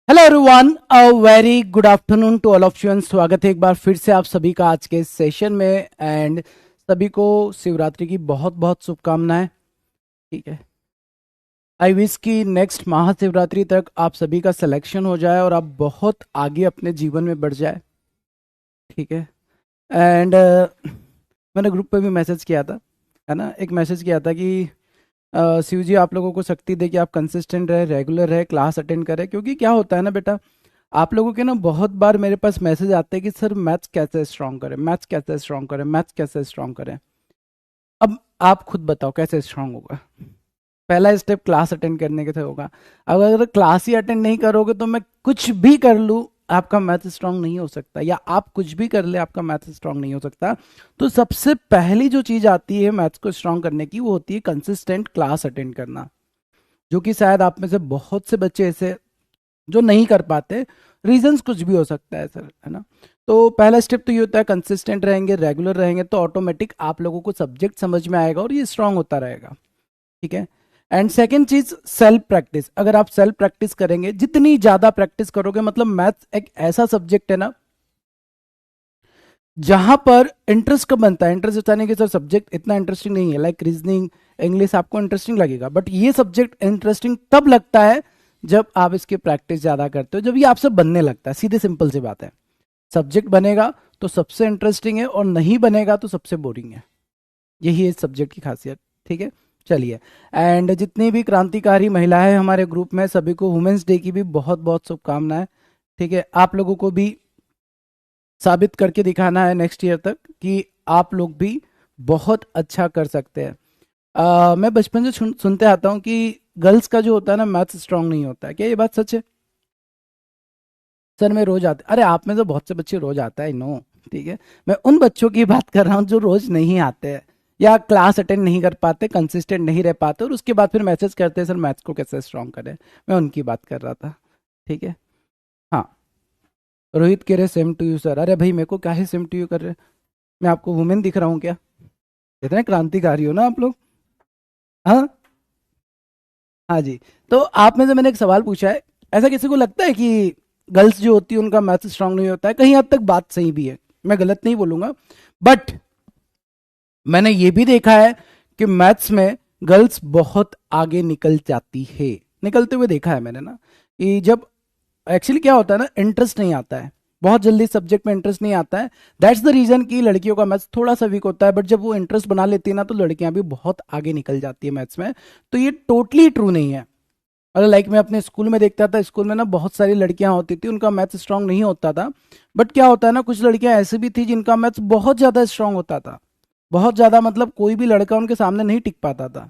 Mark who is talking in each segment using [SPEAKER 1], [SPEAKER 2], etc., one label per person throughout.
[SPEAKER 1] Hello everyone, a very good afternoon to all of you and स्वागत है एक बार फिर से आप सभी का आज के सेशन में। एंड सभी को शिवरात्रि की बहुत बहुत शुभकामनाएं। ठीक है, आई विश कि नेक्स्ट महाशिवरात्रि तक आप सभी का सिलेक्शन हो जाए और आप बहुत आगे अपने जीवन में बढ़ जाए। ठीक है। एंड मैंने ग्रुप पे भी मैसेज किया था, है ना, एक मैसेज किया था कि शिव जी आप लोगों को शक्ति दे कि आप कंसिस्टेंट रहे, रेगुलर रहे, क्लास अटेंड करें। क्योंकि क्या होता है ना बेटा, आप लोगों के ना बहुत बार मेरे पास मैसेज आते हैं कि सर मैथ्स कैसे स्ट्रॉन्ग करें, मैथ्स कैसे स्ट्रॉन्ग करें, मैथ्स कैसे स्ट्रॉन्ग करें। अब आप खुद बताओ कैसे स्ट्रॉन्ग होगा। पहला स्टेप क्लास अटेंड करने के से होगा। अब अगर क्लास ही अटेंड नहीं करोगे तो मैं कुछ भी कर लूँ, आपका मैथ स्ट्रांग नहीं हो सकता, या आप कुछ भी कर ले आपका मैथ स्ट्रांग नहीं हो सकता। तो सबसे पहली जो चीज आती है मैथ्स को स्ट्रांग करने की, वो होती है कंसिस्टेंट क्लास अटेंड करना, जो कि शायद आप में से बहुत से बच्चे ऐसे जो नहीं कर पाते। रीजंस कुछ भी हो सकता है सर, है ना। तो पहला स्टेप तो ये होता है कंसिस्टेंट रहेंगे, रेगुलर रहेंगे, तो ऑटोमेटिक आप लोगों को सब्जेक्ट समझ में आएगा और ये स्ट्रांग होता रहेगा। ठीक है। एंड सेकेंड चीज सेल्फ प्रैक्टिस। अगर आप सेल्फ प्रैक्टिस करेंगे, जितनी ज्यादा प्रैक्टिस करोगे, मतलब मैथ्स एक ऐसा सब्जेक्ट है ना जहां पर इंटरेस्ट कब बनता है। इंटरेस्ट होता नहीं कि सर सब्जेक्ट इतना इंटरेस्टिंग नहीं है, लाइक रीजनिंग, इंग्लिश आपको इंटरेस्टिंग लगेगा, बट ये सब्जेक्ट इंटरेस्टिंग तब लगता है जब आप इसकी प्रैक्टिस ज्यादा करते हो, जब ये आपसे बनने लगता है। सीधे सिंपल सी बात है, सब्जेक्ट बनेगा तो सबसे इंटरेस्टिंग है और नहीं बनेगा तो सबसे बोरिंग है। यही है इस सब्जेक्ट की खासियत। ठीक है, चलिए। एंड जितनी भी क्रांतिकारी महिलाएं हमारे ग्रुप में, सभी को वुमेन्स डे की भी बहुत बहुत शुभकामनाएं। ठीक है, आप लोगों को भी साबित करके दिखाना है नेक्स्ट ईयर तक कि आप लोग भी बहुत अच्छा कर सकते हैं। मैं बचपन से सुनते आता हूँ कि गर्ल्स का जो होता है ना मैथ्स स्ट्रांग नहीं होता है। क्या ये बात सच है? सर मैं रोज आता, अरे आप में तो बहुत से बच्चे रोज आता है, नो। ठीक है, मैं उन बच्चों की बात कर रहा हूँ जो रोज नहीं आते हैं या क्लास अटेंड नहीं कर पाते, कंसिस्टेंट नहीं रह पाते और उसके बाद फिर मैसेज करते हैं सर मैथ्स को कैसे स्ट्रांग करें। मैं उनकी बात कर रहा था। ठीक है। हाँ, रोहित कह रहे सेम टू यू सर। अरे भाई मेरे को क्या है सेम टू यू कर रहे, मैं आपको वुमेन दिख रहा हूँ क्या? इतने क्रांतिकारी हो ना आप लोग। हाँ, हाँ जी। तो आप में से मैंने एक सवाल पूछा है, ऐसा किसी को लगता है कि गर्ल्स जो होती है उनका मैथ स्ट्रांग नहीं होता है? कहीं हद तक बात सही भी है, मैं गलत नहीं बोलूंगा, बट मैंने ये भी देखा है कि मैथ्स में गर्ल्स बहुत आगे निकल जाती है, निकलते हुए देखा है मैंने ना। कि जब एक्चुअली क्या होता है ना, इंटरेस्ट नहीं आता है, बहुत जल्दी सब्जेक्ट में इंटरेस्ट नहीं आता है। दैट्स द रीजन कि लड़कियों का मैथ्स थोड़ा सा वीक होता है, बट जब वो इंटरेस्ट बना लेती है ना तो लड़कियां भी बहुत आगे निकल जाती है मैथ्स में। तो ये टोटली ट्रू नहीं है। मतलब लाइक मैं अपने स्कूल में देखता था, स्कूल में ना बहुत सारी लड़कियां होती थी, उनका मैथ्स स्ट्रांग नहीं होता था, बट क्या होता है ना, कुछ लड़कियां ऐसी भी थी जिनका मैथ्स बहुत ज्यादा स्ट्रांग होता था। बहुत ज्यादा, मतलब कोई भी लड़का उनके सामने नहीं टिक पाता था,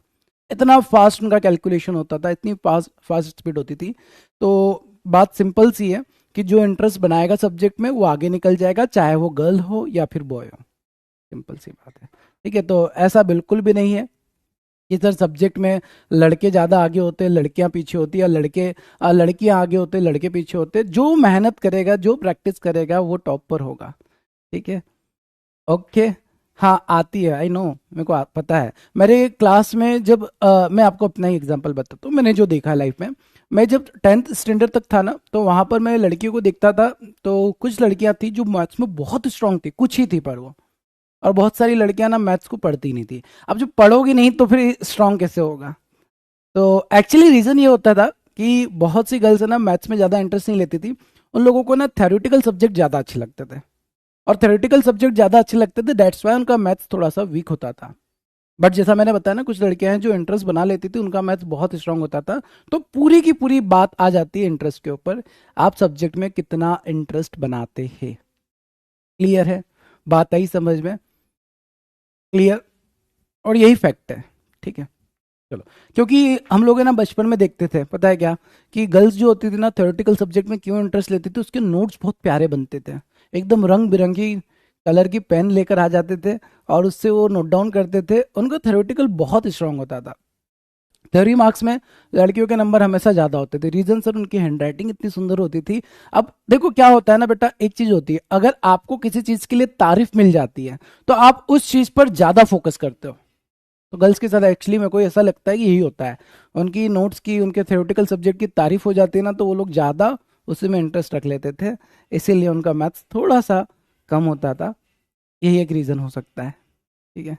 [SPEAKER 1] इतना फास्ट उनका कैलकुलेशन होता था, इतनी फास्ट फास्ट स्पीड होती थी। तो बात सिंपल सी है कि जो इंटरेस्ट बनाएगा सब्जेक्ट में वो आगे निकल जाएगा, चाहे वो गर्ल हो या फिर बॉय हो। सिंपल सी बात है। ठीक है, तो ऐसा बिल्कुल भी नहीं है कि सर सब्जेक्ट में लड़के ज़्यादा आगे होते हैं लड़कियां पीछे होती है, या लड़कियां आगे होते लड़के पीछे होते। जो मेहनत करेगा, जो प्रैक्टिस करेगा, वो टॉप पर होगा। ठीक है, ओके। हाँ आती है, आई नो, मेरे को पता है। मेरे क्लास में जब मैं आपको अपना ही एग्जांपल बताता हूँ, मैंने जो देखा लाइफ में। मैं जब 10th स्टैंडर्ड तक था ना, तो वहां पर मैं लड़कियों को देखता था, तो कुछ लड़कियां थी जो मैथ्स में बहुत स्ट्रांग थी, कुछ ही थी पर वो, और बहुत सारी लड़कियां ना मैथ्स को पढ़ती नहीं थी। अब जब पढ़ोगी नहीं तो फिर स्ट्रांग कैसे होगा? तो एक्चुअली रीजन ये होता था कि बहुत सी गर्ल्स है ना मैथ्स में ज्यादा इंटरेस्ट नहीं लेती थी, उन लोगों को ना थ्योरेटिकल सब्जेक्ट ज्यादा अच्छे लगते थे, और थ्योरेटिकल सब्जेक्ट ज्यादा अच्छे लगते थे, दैट्स वाई उनका मैथ्स थोड़ा सा वीक होता था। बट जैसा मैंने बताया ना, कुछ लड़कियां हैं जो इंटरेस्ट बना लेती थी, उनका मैथ्स बहुत स्ट्रांग होता था। तो पूरी की पूरी बात आ जाती है इंटरेस्ट के ऊपर, आप सब्जेक्ट में कितना इंटरेस्ट बनाते हैं। क्लियर है? बात आई समझ में? क्लियर? और यही फैक्ट है। ठीक है, चलो। क्योंकि हम लोग है ना बचपन में देखते थे, पता है क्या, कि गर्ल्स जो होती थी ना थ्योरेटिकल सब्जेक्ट में क्यों इंटरेस्ट लेती थी, उसके नोट्स बहुत प्यारे बनते थे, एकदम रंग बिरंगी कलर की पेन लेकर आ जाते थे और उससे वो नोट डाउन करते थे, उनका थ्योरेटिकल बहुत स्ट्रांग होता था। थ्योरी मार्क्स में लड़कियों के नंबर हमेशा ज्यादा होते थे, रीजन सर उनकी हैंडराइटिंग इतनी सुंदर होती थी। अब देखो क्या होता है ना बेटा, एक चीज होती है, अगर आपको किसी चीज के लिए तारीफ मिल जाती है तो आप उस चीज पर ज्यादा फोकस करते हो। तो गर्ल्स के साथ एक्चुअली मेरे को ऐसा लगता है कि यही होता है, उनकी नोट्स की, उनके थ्योरेटिकल सब्जेक्ट की तारीफ हो जाती है ना तो वो लोग ज़्यादा उसी में इंटरेस्ट रख लेते थे, इसीलिए उनका मैथ्स थोड़ा सा कम होता था। यही एक रीज़न हो सकता है। ठीक है,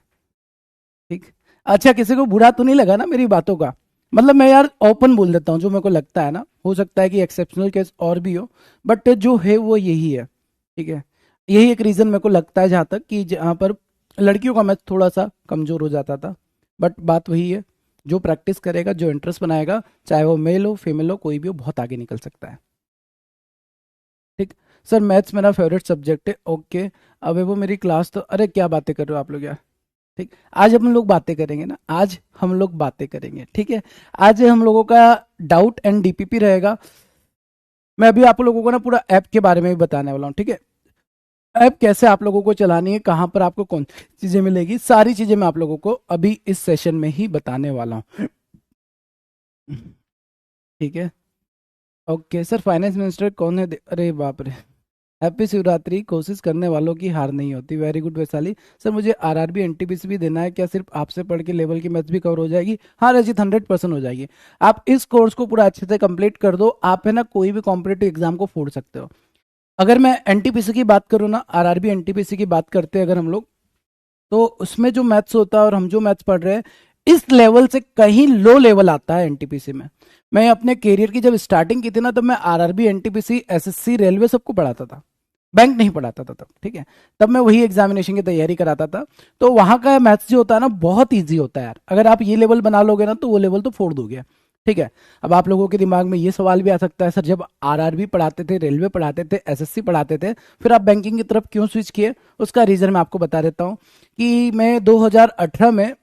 [SPEAKER 1] ठीक। अच्छा, किसी को बुरा तो नहीं लगा ना मेरी बातों का? मतलब मैं यार ओपन बोल देता हूँ जो मेरे को लगता है ना, हो सकता है कि एक्सेप्शनल केस और भी हो, बट जो है वो यही है। ठीक है, यही एक रीज़न मेरे को लगता है जहाँ तक कि जहाँ पर लड़कियों का मैथ थोड़ा सा कमज़ोर हो जाता था। बट बात वही है, जो प्रैक्टिस करेगा, जो इंटरेस्ट बनाएगा, चाहे वो मेल हो फीमेल हो कोई भी हो, बहुत आगे निकल सकता है। ठीक। सर मैथ्स मेरा फेवरेट सब्जेक्ट है। ओके, अब वो मेरी क्लास तो, अरे क्या बातें कर रहे हो आप लोग यार। ठीक, आज हम लोग बातें करेंगे ना, आज हम लोग बातें करेंगे। ठीक है, आज हम लोगों का डाउट एंड डीपीपी रहेगा। मैं अभी आप लोगों को ना पूरा ऐप के बारे में भी बताने वाला हूँ। ठीक है, ऐप कैसे आप लोगों को चलानी है, कहाँ पर आपको कौन चीज़ें मिलेगी, सारी चीज़ें मैं आप लोगों को अभी इस सेशन में ही बताने वाला हूँ। ठीक है, ओके सर, फाइनेंस मिनिस्टर कौन है? अरे बाप रे, हैप्पी शिवरात्रि। कोशिश करने वालों की हार नहीं होती। Very good Vaishali. सर मुझे आरआरबी एनटीपीसी भी देना है, क्या सिर्फ आपसे पढ़ के लेवल की मैथ्स भी कवर हो जाएगी? हाँ रजित, 100% हो जाएगी। आप इस कोर्स को पूरा अच्छे से कंप्लीट कर दो, आप है ना कोई भी कॉम्पिटेटिव एग्जाम को फोड़ सकते हो। अगर मैं एनटीपीसी की बात करूँ ना, आरआरबी एनटीपीसी की बात करते हैं अगर हम लोग, तो उसमें जो मैथ्स होता है और हम जो मैथ्स पढ़ रहे हैं, इस लेवल से कहीं लो लेवल आता है एनटीपीसी में। मैं अपने करियर की जब स्टार्टिंग की थी ना, तब मैं आरआरबी एनटीपीसी एसएससी रेलवे सबको पढ़ाता था, बैंक नहीं पढ़ाता था तब। ठीक है, तब मैं वही एग्जामिनेशन की तैयारी कराता था। तो वहां का मैथ्स जो होता है ना, बहुत ईजी होता है यार। अगर आप ये लेवल बना लोगे ना, तो वो लेवल तो फोड़ दोगे। ठीक है, अब आप लोगों के दिमाग में ये सवाल भी आ सकता है, सर जब आरआरबी पढ़ाते थे, रेलवे पढ़ाते थे, एसएससी पढ़ाते थे, फिर आप बैंकिंग की तरफ क्यों स्विच किए? उसका रीजन मैं आपको बता देता हूँ कि मैं 2018 में,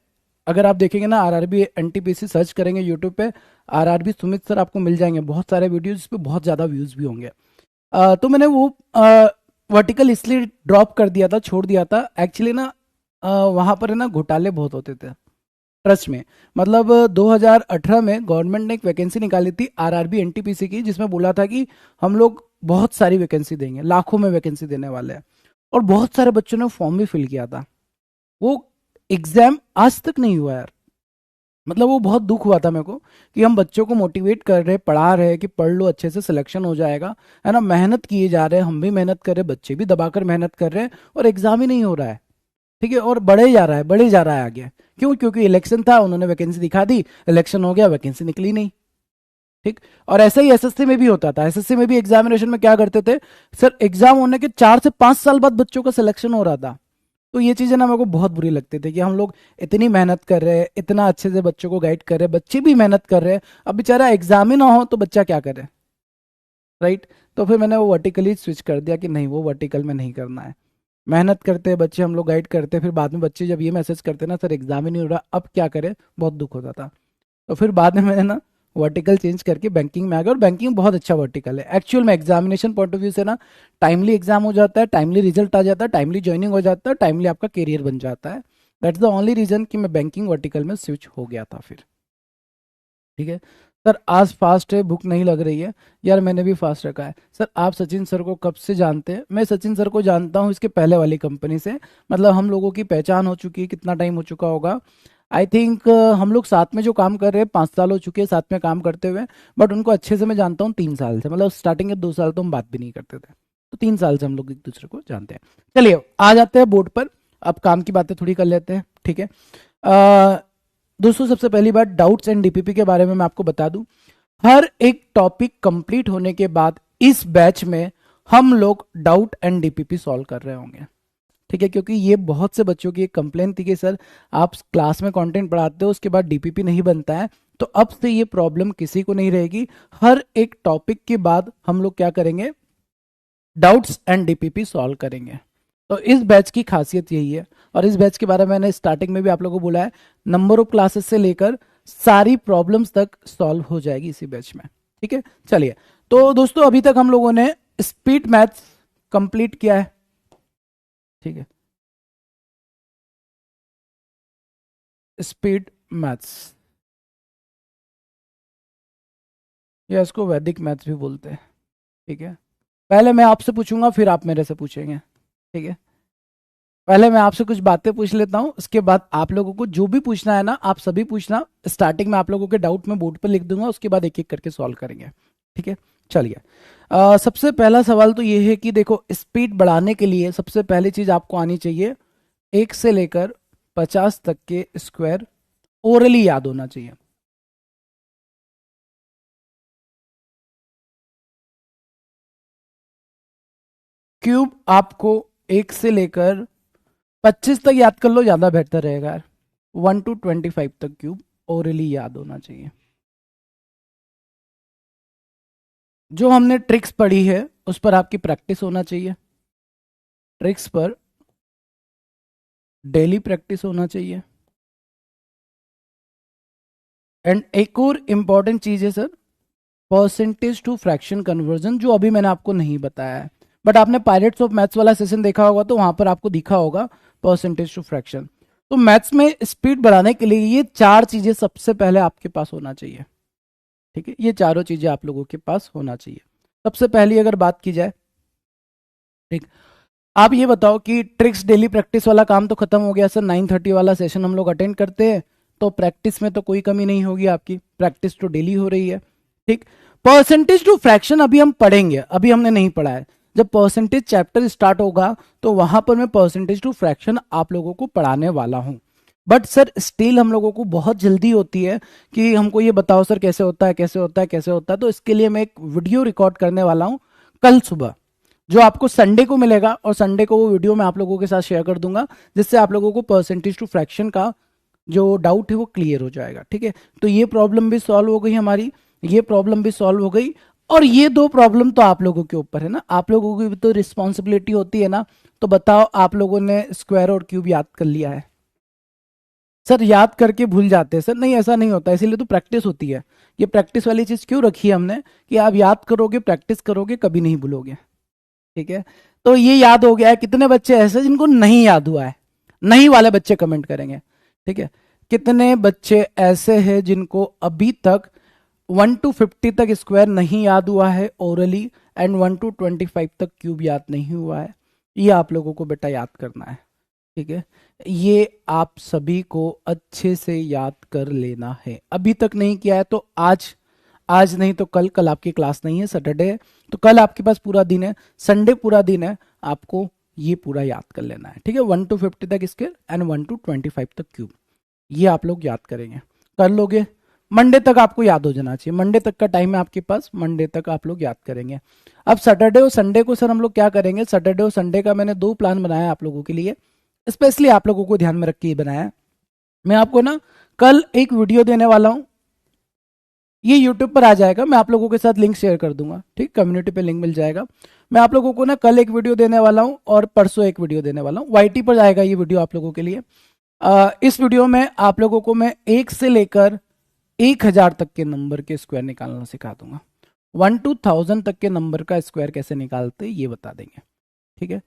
[SPEAKER 1] अगर आप देखेंगे ना आरआरबी एनटीपीसी सर्च करेंगे यूट्यूब पे, आरआरबी सुमित सर आपको मिल जाएंगे, बहुत सारे वीडियोज इस पे बहुत ज़्यादा व्यूज़ भी होंगे। तो मैंने वो वर्टिकल इसलिए ड्रॉप कर दिया था, छोड़ दिया था एक्चुअली ना, वहाँ पर है ना घोटाले बहुत होते थे ट्रस्ट में। मतलब 2018 में गवर्नमेंट ने एक वैकेंसी निकाली थी आरआरबी एनटीपीसी की, जिसमें बोला था कि हम लोग बहुत सारी वैकेंसी देंगे, लाखों में वैकेंसी देने वाले हैं। और बहुत सारे बच्चों ने फॉर्म भी फिल किया था। वो एग्जाम आज तक नहीं हुआ यार। मतलब वो बहुत दुख हुआ था मेरे को कि हम बच्चों को मोटिवेट कर रहे, पढ़ा रहे हैं कि पढ़ लो अच्छे से, सिलेक्शन हो जाएगा, है ना, मेहनत किए जा रहे हैं, हम भी मेहनत कर रहे हैं, बच्चे भी दबाकर मेहनत कर रहे हैं, और एग्जाम ही नहीं हो रहा है। ठीक है, और बढ़े जा रहा है, बढ़े जा रहा है आगे। क्यों? क्योंकि इलेक्शन था, उन्होंने वैकेंसी दिखा दी, इलेक्शन हो गया, वैकेंसी निकली नहीं। ठीक, और ऐसा ही एसएससी में भी होता था। एसएससी में भी एग्जामिनेशन में क्या करते थे, सर एग्जाम होने के 4 से 5 साल बाद बच्चों का सिलेक्शन हो रहा था। तो ये चीज़ें ना मेरे को बहुत बुरी लगती थी कि हम लोग इतनी मेहनत कर रहे हैं, इतना अच्छे से बच्चों को गाइड कर रहे हैं, बच्चे भी मेहनत कर रहे हैं, अब बेचारा एग्जाम ही ना हो तो बच्चा क्या करे? राइट। तो फिर मैंने वो वर्टिकली स्विच कर दिया कि नहीं, वो वर्टिकल में नहीं करना है। मेहनत करते हैं बच्चे, हम लोग गाइड करते हैं, फिर बाद में बच्चे जब ये मैसेज करते हैं ना, सर एग्जाम ही नहीं हो रहा, अब क्या करें, बहुत दुख होता था। तो फिर बाद में मैंने ना वर्टिकल चेंज करके बैंकिंग में आ गया, और बैंकिंग बहुत अच्छा वर्टिकल है एक्चुअल में। एग्जामिनेशन पॉइंट ऑफ व्यू से ना, टाइमली एग्जाम हो जाता है, टाइमली रिजल्ट आ जाता है, टाइमली ज्वाइनिंग हो जाता है, टाइमली आपका करियर बन जाता है। दैट्स द ओनली रीजन कि मैं बैंकिंग वर्टिकल में स्विच हो गया था फिर। ठीक है सर, आज फास्ट है, भूख नहीं लग रही है। यार मैंने भी फास्ट रखा है। सर आप सचिन सर को कब से जानते हैं? मैं सचिन सर को जानता हूँ इसके पहले वाली कंपनी से। मतलब हम लोगों की पहचान हो चुकी है, कितना टाइम हो चुका होगा, आई थिंक हम लोग साथ में जो काम कर रहे हैं 5 साल हो चुके हैं साथ में काम करते हुए। बट उनको अच्छे से मैं जानता हूँ 3 साल से, मतलब स्टार्टिंग के 2 साल तो हम बात भी नहीं करते थे, तो 3 साल से हम लोग एक दूसरे को जानते हैं। चलिए आ जाते हैं बोर्ड पर, अब काम की बातें थोड़ी कर लेते हैं। ठीक है दोस्तों, सबसे पहली बात डाउट्स एंड डीपीपी के बारे में मैं आपको बता दूं। हर एक टॉपिक कंप्लीट होने के बाद इस बैच में हम लोग डाउट एंड डीपीपी सॉल्व कर रहे होंगे। ठीक है, क्योंकि ये बहुत से बच्चों की एक कंप्लेन थी कि सर आप क्लास में कंटेंट पढ़ाते हो, उसके बाद डीपीपी नहीं बनता है। तो अब से ये प्रॉब्लम किसी को नहीं रहेगी। हर एक टॉपिक के बाद हम लोग क्या करेंगे, डाउट्स एंड डीपीपी सॉल्व करेंगे। तो इस बैच की खासियत यही है। और इस बैच के बारे में मैंने स्टार्टिंग में भी आप लोगों को बोला है, नंबर ऑफ क्लासेस से लेकर सारी प्रॉब्लम्स तक सॉल्व हो जाएगी इसी बैच में। ठीक है, चलिए तो दोस्तों अभी तक हम लोगों ने स्पीड मैथ्स कंप्लीट किया है। ठीक है, स्पीड मैथ्स या इसको वैदिक मैथ्स भी बोलते हैं। ठीक है, पहले मैं आपसे पूछूंगा फिर आप मेरे से पूछेंगे। ठीक है, पहले मैं आपसे कुछ बातें पूछ लेता हूँ, उसके बाद आप लोगों को जो भी पूछना है ना आप सभी पूछना। स्टार्टिंग में आप लोगों के डाउट में बोर्ड पर लिख दूंगा, उसके बाद एक एक करके सॉल्व करेंगे। ठीक है, चलिए, सबसे पहला सवाल तो ये है कि देखो, स्पीड बढ़ाने के लिए सबसे पहली चीज आपको आनी चाहिए, 1 से लेकर 50 तक के स्क्वायर ओरली याद होना चाहिए। क्यूब आपको 1 से लेकर 25 तक याद कर लो, ज्यादा बेहतर रहेगा यार। 1 to 25 तक क्यूब ओरली याद होना चाहिए। जो हमने ट्रिक्स पढ़ी है उस पर आपकी प्रैक्टिस होना चाहिए, ट्रिक्स पर डेली प्रैक्टिस होना चाहिए। एंड एक और इंपॉर्टेंट चीज है sir, percentage to fraction conversion, जो अभी मैंने आपको नहीं बताया है, बट आपने पायलट्स ऑफ मैथ्स वाला सेशन देखा होगा तो वहां पर आपको दिखा होगा परसेंटेज टू फ्रैक्शन। तो मैथ्स में स्पीड बढ़ाने के लिए ये 4 चीजें सबसे पहले आपके पास होना चाहिए, ठीक है। ये चारों चीजें आप लोगों के पास होना चाहिए। सबसे पहली अगर बात की जाए, ठीक, आप ये बताओ कि ट्रिक्स डेली प्रैक्टिस वाला काम तो खत्म हो गया सर, 9:30 वाला सेशन हम लोग अटेंड करते हैं तो प्रैक्टिस में तो कोई कमी नहीं होगी आपकी, प्रैक्टिस तो डेली हो रही है, ठीक। परसेंटेज टू फ्रैक्शन अभी हम पढ़ेंगे, अभी हमने नहीं पढ़ा है। जब परसेंटेज चैप्टर स्टार्ट होगा तो वहां पर मैं परसेंटेज टू फ्रैक्शन आप लोगों को पढ़ाने वाला हूं। बट सर स्टिल हम लोगों को बहुत जल्दी होती है कि हमको ये बताओ सर कैसे होता है, कैसे होता है, कैसे होता है। तो इसके लिए मैं एक वीडियो रिकॉर्ड करने वाला हूं कल सुबह, जो आपको संडे को मिलेगा, और संडे को वो वीडियो मैं आप लोगों के साथ शेयर कर दूंगा, जिससे आप लोगों को परसेंटेज टू फ्रैक्शन का जो डाउट है वो क्लियर हो जाएगा, ठीक है। तो ये प्रॉब्लम भी सॉल्व हो गई हमारी, ये प्रॉब्लम भी सॉल्व हो गई, और ये 2 प्रॉब्लम तो आप लोगों के ऊपर है ना, आप लोगों की भी तो रिस्पॉन्सिबिलिटी होती है ना। तो बताओ, आप लोगों ने स्क्वायर और क्यूब याद कर लिया है? सर याद करके भूल जाते हैं सर, नहीं ऐसा नहीं होता, इसीलिए तो प्रैक्टिस होती है। ये प्रैक्टिस वाली चीज क्यों रखी है हमने, कि आप याद करोगे, प्रैक्टिस करोगे, कभी नहीं भूलोगे, ठीक है। तो ये याद हो गया है। कितने बच्चे ऐसे जिनको नहीं याद हुआ है? नहीं वाले बच्चे कमेंट करेंगे, ठीक है। कितने बच्चे ऐसे हैं जिनको अभी तक 1 to 50 तक स्क्वायर नहीं याद हुआ है ओरली, एंड 1 to 25 तक क्यूब याद नहीं हुआ है? ये आप लोगों को बेटा याद करना है, ठीक है। ये आप सभी को अच्छे से याद कर लेना है। अभी तक नहीं किया है तो आज, आज नहीं तो कल, कल आपकी क्लास नहीं है, सैटरडे है, तो कल आपके पास पूरा दिन है, संडे पूरा दिन है, आपको ये पूरा याद कर लेना है, ठीक है। 1 to 50 तक स्केल एंड 1 to 25 तक क्यूब, ये आप लोग याद करेंगे, कर लोगे। मंडे तक आपको याद हो जाना चाहिए, मंडे तक का टाइम है आपके पास, मंडे तक आप लोग याद करेंगे। अब सैटरडे और संडे को सर हम लोग क्या करेंगे, सैटरडे और संडे का मैंने 2 प्लान बनाया है आप लोगों के लिए, स्पेशली आप लोगों को ध्यान में रख के ही बनाया है। मैं आपको ना कल एक वीडियो देने वाला हूं, ये यूट्यूब पर आ जाएगा, मैं आप लोगों के साथ लिंक शेयर कर दूंगा, ठीक, कम्युनिटी पे लिंक मिल जाएगा। मैं आप लोगों को ना कल एक वीडियो देने वाला हूं और परसों एक वीडियो देने वाला हूं, वाईटी पर जाएगा ये वीडियो आप लोगों के लिए। इस वीडियो में आप लोगों को मैं 1 से लेकर 1000 तक के नंबर के स्क्वायर निकालना सिखा दूंगा। 1 to 1000 तक के नंबर का स्क्वायर कैसे निकालते हैं ये बता देंगे, ठीक है।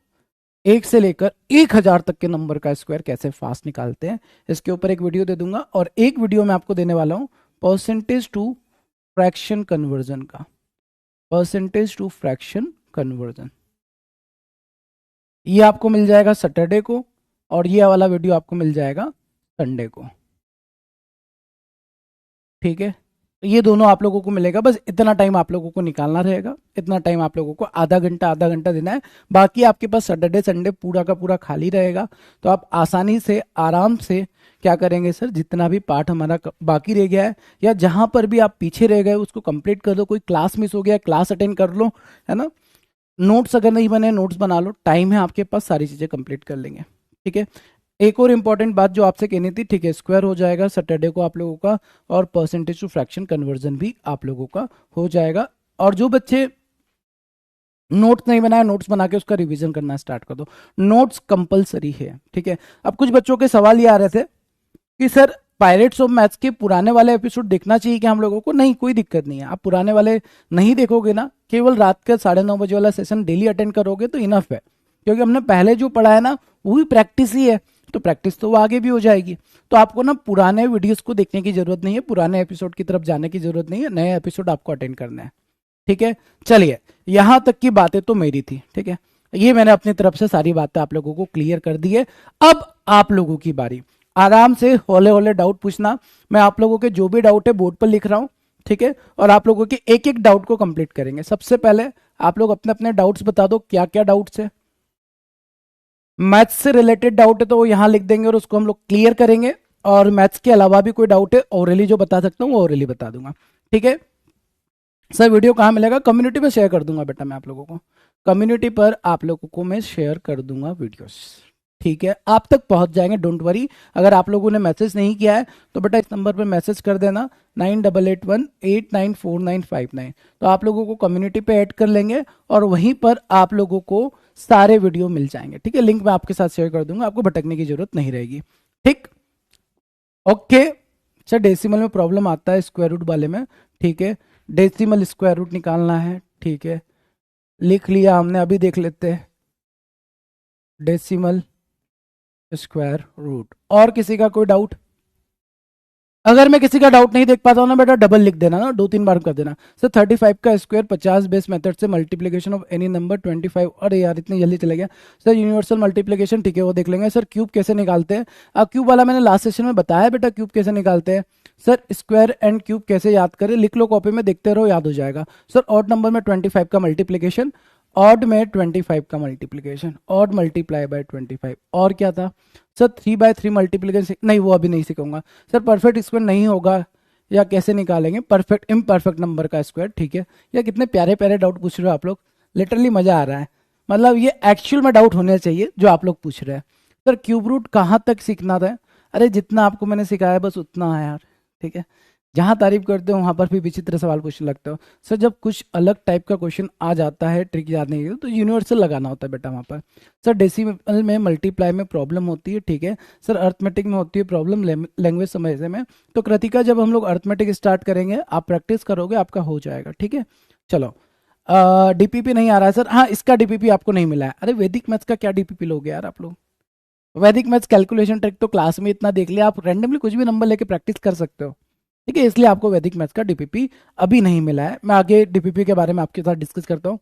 [SPEAKER 1] 1 से लेकर 1000 तक के नंबर का स्क्वायर कैसे फास्ट निकालते हैं, इसके ऊपर एक वीडियो दे दूंगा। और एक वीडियो मैं आपको देने वाला हूं परसेंटेज टू फ्रैक्शन कन्वर्जन का, परसेंटेज टू फ्रैक्शन कन्वर्जन, ये आपको मिल जाएगा सैटरडे को, और ये वाला वीडियो आपको मिल जाएगा संडे को, ठीक है। तो ये दोनों आप लोगों को मिलेगा, बस इतना टाइम आप लोगों को निकालना रहेगा, इतना टाइम आप लोगों को आधा घंटा देना है। बाकी आपके पास सैटरडे संडे पूरा का पूरा खाली रहेगा, तो आप आसानी से आराम से क्या करेंगे सर, जितना भी पार्ट हमारा बाकी रह गया है, या जहां पर भी आप पीछे रह गए उसको कंप्लीट कर दो। कोई क्लास मिस हो गया, क्लास अटेंड कर लो, है ना। नोट्स अगर नहीं बने, नोट्स बना लो, टाइम है आपके पास, सारी चीजें कंप्लीट कर लेंगे, ठीक है। एक और इंपॉर्टेंट बात जो आपसे कहनी थी, ठीक है, स्क्वायर हो जाएगा सैटरडे को आप लोगों का, और परसेंटेज टू फ्रैक्शन कन्वर्जन भी आप लोगों का हो जाएगा। और जो बच्चे नोट्स नहीं बनाए, नोट्स बना के उसका रिवीजन करना स्टार्ट कर दो, नोट्स कंपलसरी है, ठीक है। अब कुछ बच्चों के सवाल ये आ रहे थे कि सर पायरेट्स ऑफ मैथ्स के पुराने वाले एपिसोड देखना चाहिए क्या हम लोगों को? नहीं, कोई दिक्कत नहीं है, आप पुराने वाले नहीं देखोगे ना, केवल रात के 9:30 बजे वाला सेशन डेली अटेंड करोगे तो इनफ है, क्योंकि हमने पहले जो पढ़ा है ना वो भी प्रैक्टिस ही है, तो प्रैक्टिस तो वो आगे भी हो जाएगी। तो आपको ना पुराने वीडियोस को देखने की जरूरत नहीं है, पुराने एपिसोड की तरफ जाने की जरूरत नहीं है, नए एपिसोड आपको अटेंड करना है, ठीक है। चलिए, यहां तक की बातें तो मेरी थी, ठीक है, ये मैंने अपनी तरफ से सारी बातें आप लोगों को क्लियर कर दी है। अब आप लोगों की बारी, आराम से हौले हौले डाउट पूछना। मैं आप लोगों के जो भी डाउट है बोर्ड पर लिख रहा हूं, ठीक है, और आप लोगों के एक एक डाउट को कंप्लीट करेंगे। सबसे पहले आप लोग अपने अपने डाउट्स बता दो, क्या क्या डाउट्स है। मैथ्स से रिलेटेड डाउट है तो वो यहाँ लिख देंगे और उसको हम लोग क्लियर करेंगे, और मैथ्स के अलावा भी कोई डाउट है ओरली जो बता सकता हूँ वो ओरली बता दूंगा। ठीक है सर, वीडियो कहाँ मिलेगा? कम्युनिटी पे शेयर कर दूंगा बेटा मैं आप लोगों को, कम्युनिटी पर आप लोगों को मैं शेयर कर दूंगा वीडियोस। ठीक है, आप तक पहुंच जाएंगे, डोंट वरी। अगर आप लोगों ने मैसेज नहीं किया है तो बेटा इस नंबर पर मैसेज कर देना 9881894959। तो आप लोगों को कम्युनिटी पे ऐड कर लेंगे और वहीं पर आप लोगों को सारे वीडियो मिल जाएंगे। ठीक है, लिंक मैं आपके साथ शेयर कर दूंगा, आपको भटकने की जरूरत नहीं रहेगी। ठीक, ओके। अच्छा, डेसिमल में प्रॉब्लम आता है स्क्वायर रूट वाले में। ठीक है, डेसिमल स्क्वायर रूट निकालना है। ठीक है, लिख लिया हमने, अभी देख लेते हैं डेसिमल स्क्वायर रूट। और किसी का कोई डाउट? अगर मैं किसी का डाउट नहीं देख पाता हूँ ना बेटा, डबल लिख देना ना, 2-3 बार कर देना। सर 35 का स्क्वायर 50 बेस मेथड से मल्टीप्लीकेशन ऑफ एनी नंबर 25। अरे यार इतनी जल्दी चले गया। सर यूनिवर्सल मल्टीप्लीकेशन, ठीक है वो देख लेंगे। सर क्यूब कैसे निकालते हैं? क्यूब वाला मैंने लास्ट सेशन में बताया बेटा, क्यूब कैसे निकालते हैं। सर स्क्वायर एंड क्यूब कैसे याद करें? लिख लो कॉपी में, देखते रहो, याद हो जाएगा। सर ऑड नंबर में 25 का मल्टीप्लीकेशन, ऑड में 25 का मल्टीप्लीकेशन, ऑड मल्टीप्लाई बाय 25। और क्या था सर? 3/3 मल्टीप्लीकेशन, नहीं वो अभी नहीं सिखाऊंगा। सर परफेक्ट स्क्वायर नहीं होगा या कैसे निकालेंगे? परफेक्ट इम्परफेक्ट नंबर का स्क्वायर। ठीक है, या कितने प्यारे प्यारे डाउट पूछ रहे हो आप लोग, लिटरली मजा आ रहा है। मतलब ये एक्चुअल में डाउट होने चाहिए जो आप लोग पूछ रहे हैं। सर क्यूब रूट कहाँ तक सीखना था? अरे जितना आपको मैंने सिखाया बस उतना है यार। ठीक है, जहां तारीफ करते हो वहां पर भी विचित्र सवाल पूछने लगते हो। सर जब कुछ अलग टाइप का क्वेश्चन आ जाता है ट्रिक याद नहीं है तो यूनिवर्सल लगाना होता है बेटा वहां पर। सर डेसिमल में मल्टीप्लाई में प्रॉब्लम होती है। ठीक है सर, अर्थमेटिक में होती है प्रॉब्लम, लैंग्वेज समझने में। तो कृतिका जब हम लोग अर्थमेटिक स्टार्ट करेंगे, आप प्रैक्टिस करोगे, आपका हो जाएगा। ठीक है, चलो। डीपीपी नहीं आ रहा है सर? हाँ, इसका डीपीपी आपको नहीं मिला है। अरे वैदिक मैथ्स का क्या डीपीपी लोगे यार आप लोग? वैदिक मैथ्स कैलकुलेशन ट्रिक तो क्लास में इतना देख लिया, आप रैंडमली कुछ भी नंबर लेके प्रैक्टिस कर सकते हो। ठीक है, इसलिए आपको वैदिक मैथ्स का डीपीपी अभी नहीं मिला है। मैं आगे डीपीपी के बारे में आपके साथ डिस्कस करता हूँ।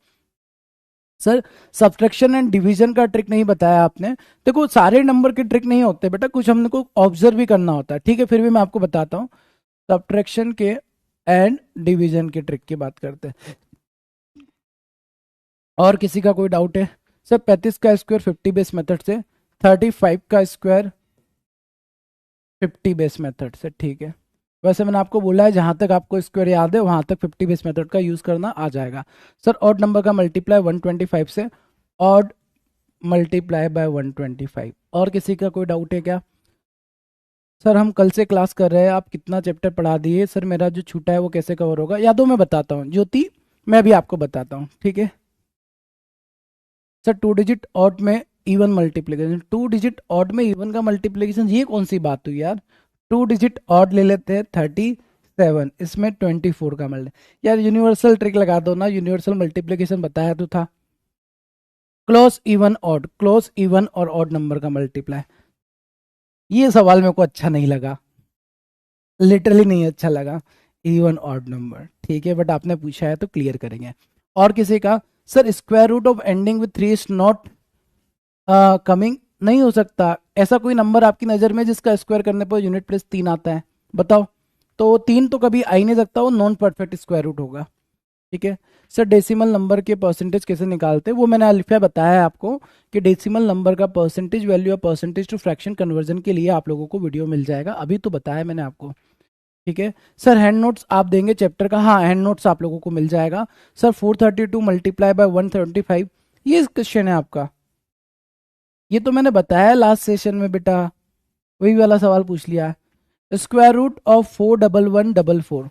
[SPEAKER 1] सर सब्ट्रैक्शन एंड डिवीजन का ट्रिक नहीं बताया आपने। देखो सारे नंबर के ट्रिक नहीं होते बेटा, कुछ हमने को ऑब्जर्व भी करना होता है। ठीक है, फिर भी मैं आपको बताता हूँ। सब्ट्रैक्शन के एंड डिवीजन के ट्रिक की बात करते हैं। और किसी का कोई डाउट है? सर 35 का स्क्वायर 50 बेस मेथड से, 35 का स्क्वायर 50 बेस मेथड से। ठीक है, वैसे मैंने आपको बोला है जहां तक आपको स्क्वायर याद है वहां तक 50 बेस मेथड का यूज करना आ जाएगा। सर ऑड नंबर का मल्टीप्लाई 125 से, ऑड मल्टीप्लाई बाय 125। और किसी का कोई डाउट है क्या? सर हम कल से क्लास कर रहे हैं, आप कितना चैप्टर पढ़ा दिए? सर मेरा जो छूटा है वो कैसे कवर होगा? या तो मैं बताता हूँ ज्योति, मैं भी आपको बताता हूँ। ठीक है सर, 2 डिजिट ऑड में इवन मल्टीप्लीकेशन, 2 डिजिट ऑड में इवन का मल्टीप्लीकेशन, ये कौन सी बात हुई यार? 2 डिजिट ऑड ले लेते हैं 37, इसमें 24 का मल्टी। यार यूनिवर्सल ट्रिक लगा दो ना, यूनिवर्सल मल्टीप्लीकेशन बताया तो था। Close even odd, close even और ऑड नंबर का मल्टीप्लाई। ये सवाल मेरे को अच्छा नहीं लगा, लिटरली नहीं अच्छा लगा। इवन ऑड नंबर ठीक है, बट आपने पूछा है तो क्लियर करेंगे। और किसी का? Sir square root of ending with 3 is not coming, नहीं हो सकता। ऐसा कोई नंबर आपकी नज़र में जिसका स्क्वायर करने पर यूनिट प्लस 3 आता है? बताओ। तो 3 तो कभी आ ही नहीं सकता, वो नॉन परफेक्ट स्क्वायर रूट होगा। ठीक है सर, डेसिमल नंबर के परसेंटेज कैसे निकालते हैं? वो मैंने अल्फिया बताया है आपको कि डेसिमल नंबर का परसेंटेज वैल्यू या परसेंटेज टू फ्रैक्शन कन्वर्जन के लिए आप लोगों को वीडियो मिल जाएगा, अभी तो बताया मैंने आपको। ठीक है सर, हैंड नोट्स आप देंगे चैप्टर का? हाँ, हैंड नोट्स आप लोगों को मिल जाएगा। सर 432 मल्टीप्लाई बाय 175, ये क्वेश्चन है आपका, ये तो मैंने बताया लास्ट सेशन में बेटा, वही वाला सवाल पूछ लिया। स्क्वायर रूट ऑफ 41144,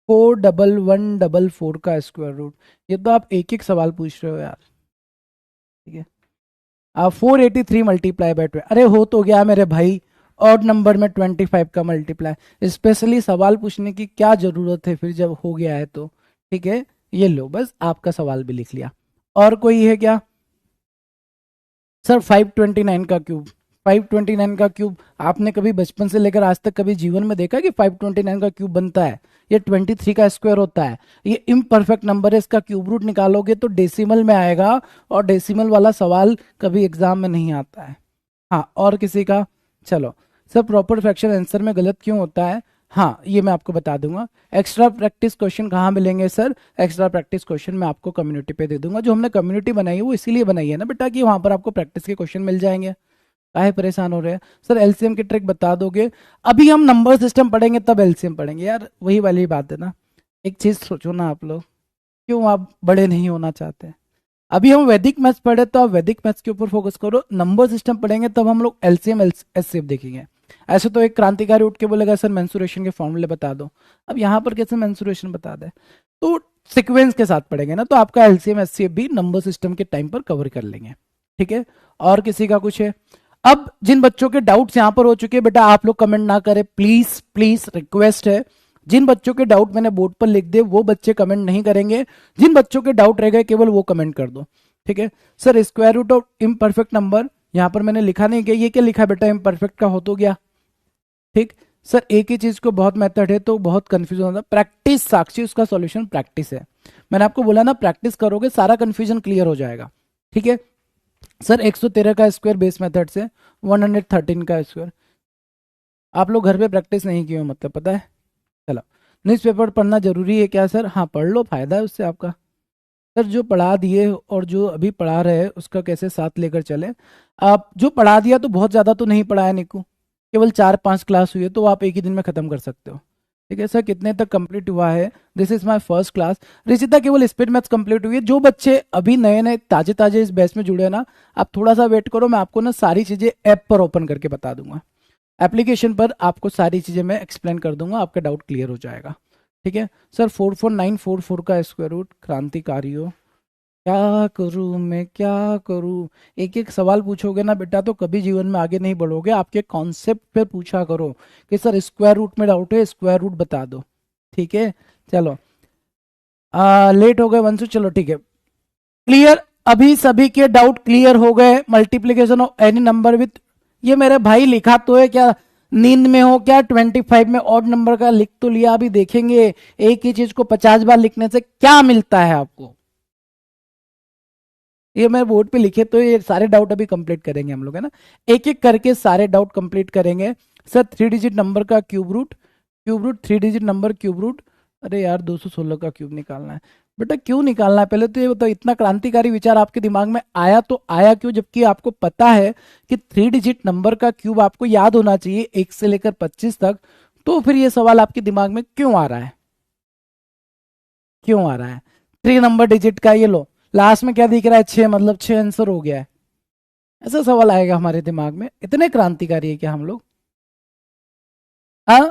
[SPEAKER 1] 41144 का स्क्वायर रूट, ये तो आप एक एक सवाल पूछ रहे हो यार। ठीक है, आप 483 मल्टीप्लाई बाय 12, अरे हो तो गया मेरे भाई, ऑड नंबर में 25 का मल्टीप्लाई। स्पेशली सवाल पूछने की क्या जरूरत है फिर जब हो गया है तो। ठीक है, ये लो बस आपका सवाल भी लिख लिया। और कोई है क्या? सर 529 का क्यूब, 529 का क्यूब आपने कभी बचपन से लेकर आज तक कभी जीवन में देखा कि 529 का क्यूब बनता है? ये 23 का स्क्वायर होता है, ये इम्परफेक्ट नंबर है, इसका क्यूब रूट निकालोगे तो डेसिमल में आएगा, और डेसिमल वाला सवाल कभी एग्जाम में नहीं आता है। हाँ, और किसी का? चलो सर, प्रॉपर फ्रैक्शन आंसर में गलत क्यों होता है? हाँ, ये मैं आपको बता दूंगा। एक्स्ट्रा प्रैक्टिस क्वेश्चन कहाँ मिलेंगे सर? एक्स्ट्रा प्रैक्टिस क्वेश्चन मैं आपको कम्युनिटी पे दे दूंगा। जो हमने कम्युनिटी बनाई है वो इसीलिए बनाई है ना बेटा कि वहां पर आपको प्रैक्टिस के क्वेश्चन मिल जाएंगे। काहे परेशान हो रहे हैं सर? एलसीएम की ट्रिक बता दोगे? अभी हम नंबर सिस्टम पढ़ेंगे तब एलसीएम पढ़ेंगे यार, वही वाली बात है ना। एक चीज सोचो ना आप लोग, क्यों आप बड़े नहीं होना चाहते? अभी हम वैदिक मैथ्स पढ़े तो आप वैदिक मैथ्स के ऊपर फोकस करो, नंबर सिस्टम पढ़ेंगे तब हम लोग एलसीएम एचसीएफ देखेंगे। ऐसे तो एक क्रांतिकारी उठ के बोलेगा सर मेंसुरेशन के फॉर्मूले बता दो, अब यहाँ पर कैसे मेंसुरेशन बता दे? तो सीक्वेंस के साथ पढ़ेंगे ना, तो आपका एलसीएम एचसीएफ भी नंबर सिस्टम के टाइम पर कवर कर लेंगे। ठीक है, और किसी का कुछ है? अब जिन बच्चों के डाउट्स यहाँ पर हो चुके हैं बेटा, आप लोग कमेंट ना करें प्लीज, प्लीज रिक्वेस्ट है। जिन बच्चों के डाउट मैंने बोर्ड पर लिख दे वो बच्चे कमेंट नहीं करेंगे, जिन बच्चों के डाउट रह गए केवल वो कमेंट कर दो। ठीक है sir, square root of imperfect number यहाँ पर मैंने लिखा नहीं गया, ये क्या लिखा बेटा? इम्परफेक्ट का हो तो गया। ठीक सर, एक ही चीज को बहुत मेथड है तो बहुत कंफ्यूजन होता है। प्रैक्टिस साक्षी, उसका सॉल्यूशन प्रैक्टिस है। मैंने आपको बोला ना, प्रैक्टिस करोगे सारा कंफ्यूजन क्लियर हो जाएगा। ठीक है सर, 113 का स्क्वायर बेस मेथड से 113 का स्क्वायर, आप लोग घर पे प्रैक्टिस नहीं किए हो मतलब, पता है? चलो, न्यूज़पेपर पढ़ना जरूरी है क्या सर? हाँ पढ़ लो, फायदा है उससे आपका। सर जो पढ़ा दिए और जो अभी पढ़ा रहे हैं उसका कैसे साथ लेकर चले? आप जो पढ़ा दिया तो बहुत ज़्यादा तो नहीं पढ़ाया निकू, केवल 4-5 क्लास हुई है तो आप एक ही दिन में ख़त्म कर सकते हो। ठीक है सर, कितने तक कंप्लीट हुआ है? This is my first class. Richita केवल स्पीड मैथ्स कंप्लीट हुई है। जो बच्चे अभी नए नए ताजे ताजे इस बैच में जुड़े हैं ना, आप थोड़ा सा वेट करो, मैं आपको ना सारी चीज़ें ऐप पर ओपन करके बता दूंगा। एप्लीकेशन पर आपको सारी चीज़ें मैं एक्सप्लेन कर दूंगा, आपका डाउट क्लियर हो जाएगा। ठीक है सर, 44944 का स्क्वायर रूट, क्रांतिकारियों क्या करूं मैं, क्या करूं? एक एक सवाल पूछोगे ना बेटा तो कभी जीवन में आगे नहीं बढ़ोगे। आपके कॉन्सेप्ट पे पूछा करो कि सर स्क्वायर रूट में डाउट है, स्क्वायर रूट बता दो। ठीक है चलो, लेट हो गए वंशु, चलो ठीक है, क्लियर। अभी सभी के डाउट क्लियर हो गए? Multiplication of any number with, ये मेरे भाई लिखा तो है क्या? नींद में हो क्या? 25 में ऑड नंबर का लिख तो लिया, अभी देखेंगे एक ही चीज को 50 बार लिखने से क्या मिलता है आपको। ये मैं बोर्ड पे लिखे तो ये सारे डाउट अभी कंप्लीट करेंगे हम लोग, है ना? एक एक करके सारे डाउट कंप्लीट करेंगे। सर 3 डिजिट नंबर का cube root, cube root 3 digit number cube root, अरे यार 216 का क्यूब निकालना है। बेटा क्यों निकालना है पहले तो ये बताओ? इतना क्रांतिकारी विचार आपके दिमाग में आया तो आया क्यों, जबकि आपको पता है कि 3 डिजिट नंबर का क्यूब आपको याद होना चाहिए 1 से लेकर 25 तक। तो फिर ये सवाल आपके दिमाग में क्यों आ रहा है? क्यों आ रहा है? 3 नंबर डिजिट का, ये लो लास्ट में क्या दिख रहा है? 6, मतलब 6 आंसर हो गया है। ऐसा सवाल आएगा हमारे दिमाग में? इतने क्रांतिकारी है क्या हम लोग? हाँ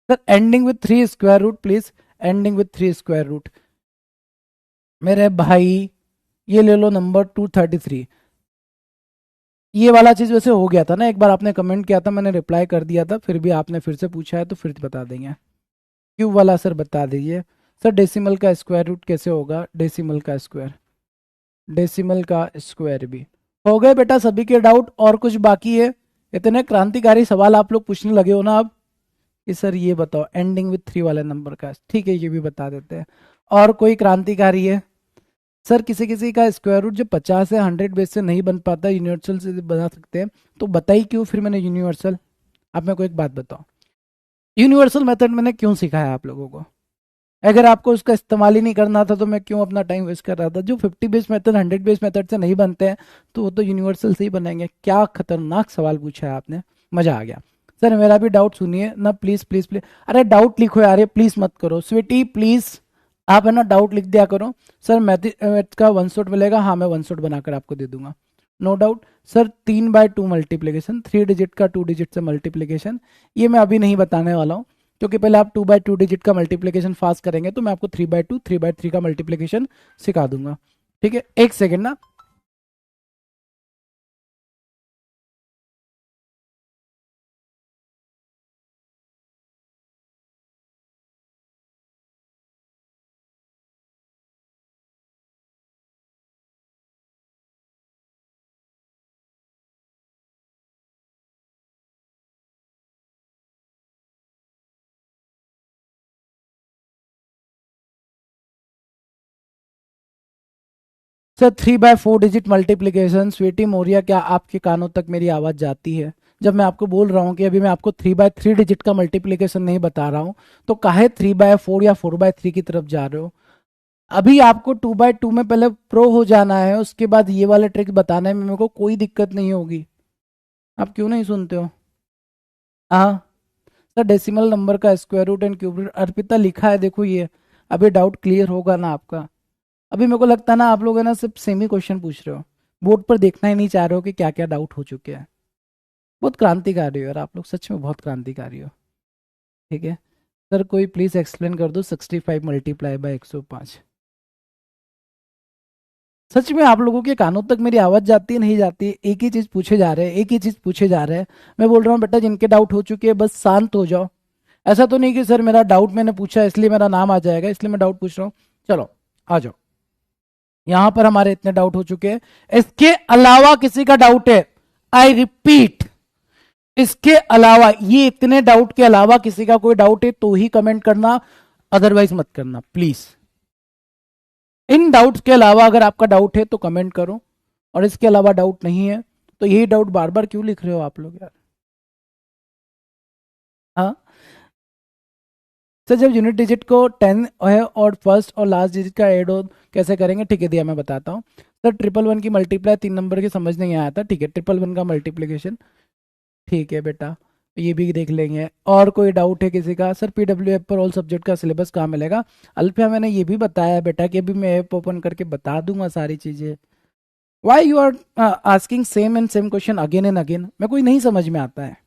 [SPEAKER 1] sir, ending with 3 square root please, ending with 3 square root. मेरे भाई ये ले लो नंबर 233। ये वाला चीज वैसे हो गया था ना, एक बार आपने कमेंट किया था, मैंने रिप्लाई कर दिया था, फिर भी आपने फिर से पूछा है तो फिर बता देंगे। क्यूब वाला सर बता दीजिए। सर डेसिमल का स्क्वायर रूट कैसे होगा? डेसिमल का स्क्वायर, डेसिमल का स्क्वायर भी हो गए बेटा सभी के डाउट, और कुछ बाकी है? इतने क्रांतिकारी सवाल आप लोग पूछने लगे हो ना अब कि सर ये बताओ एंडिंग विथ 3 वाले नंबर का। ठीक है ये भी बता देते हैं। और कोई क्रांतिकारी है? सर किसी किसी का स्क्वायर रूट जो 50 है 100 बेस से नहीं बन पाता, यूनिवर्सल से बना सकते हैं, तो बताइए क्यों फिर मैंने यूनिवर्सल। आप मेरे को एक बात बताओ, यूनिवर्सल मेथड मैंने क्यों सिखाया आप लोगों को? अगर आपको उसका इस्तेमाल ही नहीं करना था तो मैं क्यों अपना टाइम वेस्ट कर रहा था? जो 50 बेस मेथड 100 बेस मेथड से नहीं बनते हैं तो वो तो यूनिवर्सल से ही बनेंगे। क्या खतरनाक सवाल पूछा है आपने, मजा आ गया। सर मेरा भी डाउट सुनिए ना प्लीज प्लीज प्लीज। अरे डाउट लिखो यार, ये प्लीज मत करो स्वीटी प्लीज, आप है ना डाउट लिख दिया करो। सर मैथ का 1 शॉट मिलेगा? हाँ मैं 1 शॉट बनाकर आपको दे दूंगा, no doubt. Sir 3/2 multiplication, 3 digit का 2 डिजिट से मल्टीप्लीकेशन, ये मैं अभी नहीं बताने वाला हूँ, क्योंकि पहले आप 2/2 डिजिट का मल्टीप्लीकेशन फास्ट करेंगे तो मैं आपको 3/2 3/3 का मल्टीप्लीकेशन सिखा दूंगा। ठीक है एक सेकेंड ना। Sir 3/4 digit multiplication, Sweety Maurya क्या आपके कानों तक मेरी आवाज जाती है? जब मैं आपको बोल रहा हूँ कि अभी मैं आपको 3/3 डिजिट का मल्टीप्लीकेशन नहीं बता रहा हूँ, तो काहे 3/4 या 4/3 की तरफ जा रहे हो? अभी आपको 2/2 में पहले प्रो हो जाना है, उसके बाद ये वाले ट्रिक बताने में मेरे को कोई दिक्कत नहीं होगी। आप क्यों नहीं सुनते हो? हाँ सर, डेसिमल नंबर का square root and cube root Arpita लिखा है, देखो ये। अभी डाउट क्लियर होगा ना आपका? अभी मेरे को लगता है ना आप लोग है ना सिर्फ सेमी क्वेश्चन पूछ रहे हो, बोर्ड पर देखना ही नहीं चाह रहे हो कि क्या क्या डाउट हो चुके हैं। बहुत क्रांतिकारी हो यार आप लोग, सच में बहुत क्रांतिकारी हो। ठीक है सर, कोई प्लीज एक्सप्लेन कर दो 65 मल्टीप्लाई बाय 105। सच में आप लोगों के कानों तक मेरी आवाज जाती है नहीं जाती है? एक ही चीज पूछे जा रहे हैं, एक ही चीज पूछे जा रहे हैं। मैं बोल रहा हूँ बेटा जिनके डाउट हो चुके हैं बस शांत हो जाओ। ऐसा तो नहीं कि सर मेरा डाउट मैंने पूछा इसलिए मेरा नाम आ जाएगा इसलिए मैं डाउट पूछ रहा हूँ। चलो आ जाओ, यहां पर हमारे इतने डाउट हो चुके हैं। इसके अलावा किसी का डाउट है? आई रिपीट, इसके अलावा, ये इतने डाउट के अलावा किसी का कोई डाउट है तो ही कमेंट करना, अदरवाइज मत करना प्लीज। इन डाउट्स के अलावा अगर आपका डाउट है तो कमेंट करो, और इसके अलावा डाउट नहीं है तो यही डाउट बार बार क्यों लिख रहे हो आप लोग यार? हाँ सर, जब यूनिट डिजिट को 10 है और फर्स्ट और लास्ट डिजिट का एड हो कैसे करेंगे? ठीक है दिया, मैं बताता हूँ। सर 111 की मल्टीप्लाई 3 नंबर की समझ नहीं आया था, ठीक है 111 का मल्टीप्लीकेशन, ठीक है बेटा ये भी देख लेंगे। और कोई डाउट है किसी का? सर पीडब्ल्यूएफ पर ऑल सब्जेक्ट का सिलेबस कहाँ मिलेगा? अल्फिया मैंने ये भी बताया बेटा कि अभी मैं ऐप ओपन करके बता दूंगा सारी चीजें। Why you are asking same and same question again and again? मेरे को नहीं समझ में आता है,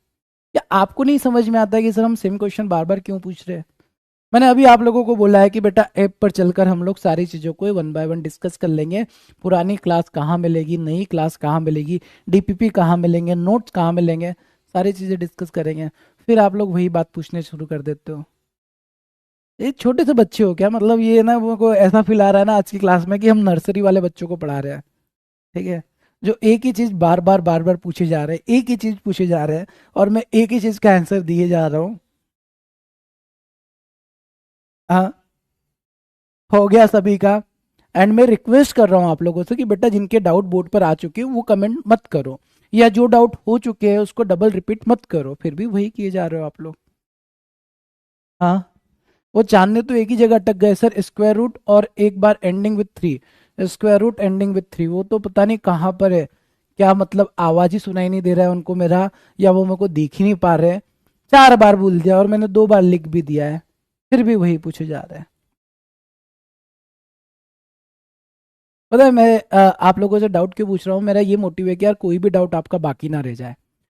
[SPEAKER 1] या आपको नहीं समझ में आता है कि सर हम सेम क्वेश्चन बार बार क्यों पूछ रहे हैं? मैंने अभी आप लोगों को बोला है कि बेटा ऐप पर चलकर हम लोग सारी चीज़ों को 1 बाय 1 डिस्कस कर लेंगे। पुरानी क्लास कहाँ मिलेगी, नई क्लास कहाँ मिलेगी, डीपीपी कहाँ मिलेंगे, नोट्स कहाँ मिलेंगे, सारी चीज़ें डिस्कस करेंगे। फिर आप लोग वही बात पूछने शुरू कर देते हो। ये छोटे से बच्चे हो क्या? मतलब ये ना वो को ऐसा फील आ रहा है ना आज की क्लास में कि हम नर्सरी वाले बच्चों को पढ़ा रहे हैं। ठीक है, जो एक ही चीज़ बार बार पूछे जा रहे हैं, एक ही चीज़ पूछे जा रहे हैं, और मैं एक ही चीज़ का आंसर दिए जा रहा हूँ। हाँ हो गया सभी का। एंड मैं रिक्वेस्ट कर रहा हूं आप लोगों से कि बेटा जिनके डाउट बोर्ड पर आ चुके हैं वो कमेंट मत करो, या जो डाउट हो चुके हैं उसको डबल रिपीट मत करो, फिर भी वही किए जा रहे हो आप लोग। हाँ वो जानने तो एक ही जगह अटक गए सर, स्क्वायर रूट और एक बार ending with 3, square root ending with 3, वो तो पता नहीं कहाँ पर है। क्या मतलब आवाज ही सुनाई नहीं दे रहा है उनको मेरा, या वो मेरे को देख ही नहीं पा रहे हैं? 4 बार बोल दिया और मैंने 2 बार लिख भी दिया है, फिर भी वही पूछे जा रहे हैं। पता है मैं आप लोगों से डाउट क्यों पूछ रहा हूँ? मेरा ये मोटिव है कि यार कोई भी डाउट आपका बाकी ना रह जाए,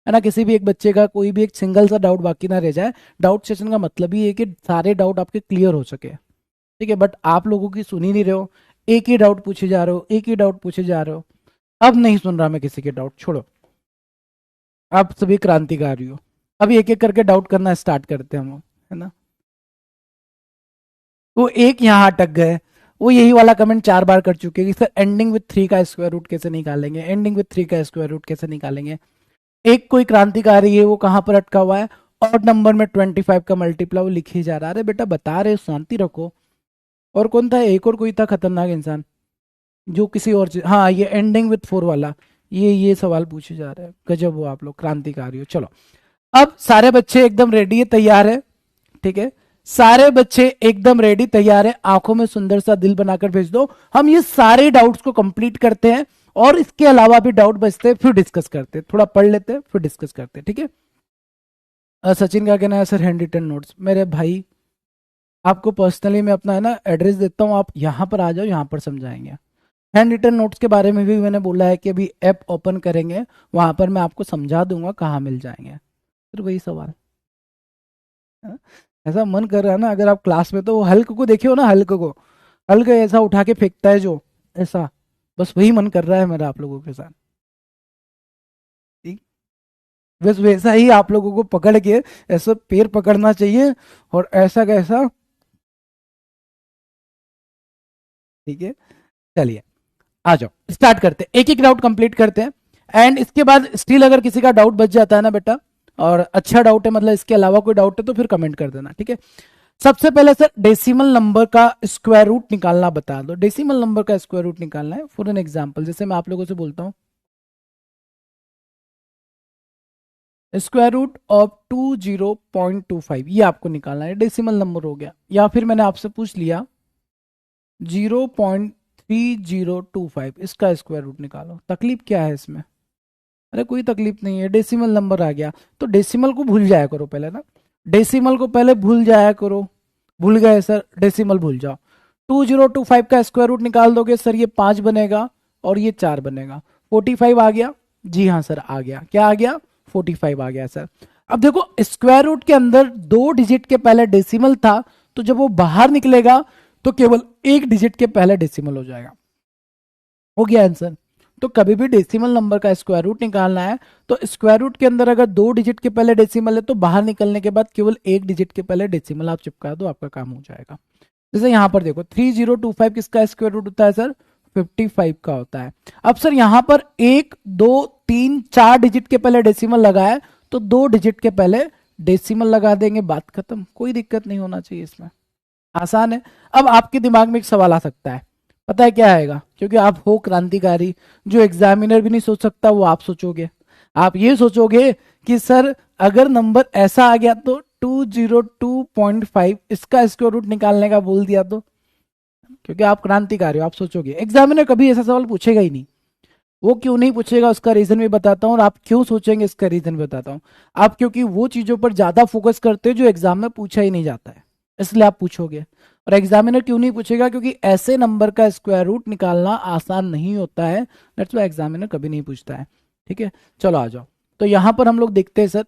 [SPEAKER 1] है ना? किसी भी एक बच्चे का कोई भी एक सिंगल सा डाउट बाकी ना रह जाए। डाउट सेशन का मतलब ही है कि सारे डाउट आपके क्लियर हो सके। ठीक है, बट आप लोगों की सुन ही नहीं रहे हो, एक ही डाउट पूछे जा रहे हो, एक ही डाउट पूछे जा रहे हो। अब नहीं सुन रहा मैं किसी के डाउट, छोड़ो, आप सभी क्रांतिकारी हो। अभी एक एक करके डाउट करना स्टार्ट करते हैं हम लोग, है ना? वो एक यहाँ अटक गए, वो यही वाला कमेंट 4 बार कर चुके हैं कि सर एंडिंग विथ 3 का स्क्वायर रूट कैसे निकालेंगे, एंडिंग विथ 3 का स्क्वायर रूट कैसे निकालेंगे। एक कोई क्रांतिकारी है वो कहाँ पर अटका हुआ है? और नंबर में 25 का मल्टीप्लाई वो लिखे जा रहा है। अरे बेटा बता रहे शांति रखो। और कौन था? एक और कोई था खतरनाक इंसान जो किसी और चीज, हाँ ये एंडिंग विथ 4 वाला, ये सवाल पूछे जा रहे हैं। गजब हो आप लोग, क्रांतिकारी हो। चलो अब सारे बच्चे एकदम रेडी है, तैयार है? ठीक है, सारे बच्चे एकदम रेडी तैयार है, आंखों में सुंदर सा दिल बनाकर भेज दो। हम ये सारे डाउट्स को कंप्लीट करते हैं, और इसके अलावा भी डाउट बचते हैं फिर डिस्कस करते हैं, थोड़ा पढ़ लेते हैं फिर डिस्कस करते हैं। ठीक है, सचिन का कहना है सर हैंड रिटन नोट्स। मेरे भाई आपको पर्सनली मैं अपना है ना एड्रेस देता हूँ, आप यहाँ पर आ जाओ, यहाँ पर समझाएंगे। हैंड रिटन नोट्स के बारे में भी मैंने बोला है कि अभी ऐप ओपन करेंगे, वहां पर मैं आपको समझा दूंगा कहाँ मिल जाएंगे। फिर वही सवाल, है ना? ऐसा मन कर रहा है ना, अगर आप क्लास में तो वो हल्क को देखे हो ना, हल्क को, हल्क ऐसा उठा के फेंकता है जो, ऐसा, बस वही मन कर रहा है मेरा आप लोगों के साथ। ठीक, बस वैसा ही आप लोगों को पकड़ के ऐसा पैर पकड़ना चाहिए, और ऐसा कैसा। ठीक है, चलिए आ जाओ स्टार्ट करते हैं, एक एक डाउट कंप्लीट करते हैं। एंड इसके बाद स्टिल अगर किसी का डाउट बच जाता है ना बेटा, और अच्छा डाउट है, मतलब इसके अलावा कोई डाउट है तो फिर कमेंट कर देना। ठीक है, सबसे पहले सर डेसिमल नंबर का स्क्वायर रूट निकालना बता दो। डेसिमल नंबर का स्क्वायर रूट निकालना है। फॉर एन एग्जांपल जैसे मैं आप लोगों से बोलता हूँ स्क्वायर रूट ऑफ 20.25 ये आपको निकालना है, डेसिमल नंबर हो गया। या फिर मैंने आपसे पूछ लिया 0.3025 इसका स्क्वायर रूट निकालो, तकलीफ क्या है इसमें? अरे कोई तकलीफ नहीं है, डेसिमल नंबर आ गया तो डेसिमल को भूल जाया करो पहले ना, डेसिमल को पहले भूल जाया करो। भूल गए सर, डेसिमल भूल जाओ। 2025 का स्क्वायर रूट निकाल दोगे सर, ये 5 बनेगा और ये 4 बनेगा। 45 आ गया, जी हाँ सर आ गया। क्या आ गया? 45 आ गया सर। अब देखो स्क्वायर रूट के अंदर 2 डिजिट के पहले डेसिमल था, तो जब वो बाहर निकलेगा तो केवल 1 डिजिट के पहले डेसिमल हो जाएगा। हो गया आंसर। तो कभी भी डेसिमल नंबर का स्क्वायर रूट निकालना है तो स्क्वायर रूट के अंदर अगर 2 डिजिट के पहले डेसिमल है तो बाहर निकलने के बाद केवल 1 डिजिट के पहले डेसिमल आप चिपका दो, आपका काम हो जाएगा। जैसे यहां पर देखो 3025 किसका स्क्वायर रूट होता है सर? 55 का होता है। अब सर यहां पर 1 2 3 4 डिजिट के पहले डेसिमल लगा है तो 2 डिजिट के पहले डेसिमल लगा देंगे, बात खत्म। कोई दिक्कत नहीं होना चाहिए इसमें, आसान है। अब आपके दिमाग में एक सवाल आ सकता है, पता है क्या आएगा? क्योंकि आप हो क्रांतिकारी, जो एग्जामिनर भी नहीं सोच सकता वो आप सोचोगे। आप ये सोचोगे कि सर अगर नंबर ऐसा आ गया तो 202.5 इसका स्क्वायर रूट निकालने का बोल दिया तो, क्योंकि आप क्रांतिकारी हो, आप सोचोगे। एग्जामिनर कभी ऐसा सवाल पूछेगा ही नहीं। वो क्यों नहीं पूछेगा उसका रीजन भी बताता हूँ, और आप क्यों सोचेंगे इसका रीजन भी बताता हूँ। आप क्योंकि वो चीजों पर ज्यादा फोकस करते हो जो एग्जाम में पूछा ही नहीं जाता है, इसलिए आप पूछोगे। और एग्जामिनर क्यों नहीं पूछेगा? क्योंकि ऐसे नंबर का स्क्वायर रूट निकालना आसान नहीं होता है, दैट्स व्हाई एग्जामिनर कभी नहीं पूछता है। ठीक है, चलो आ जाओ। तो यहां पर हम लोग देखते हैं सर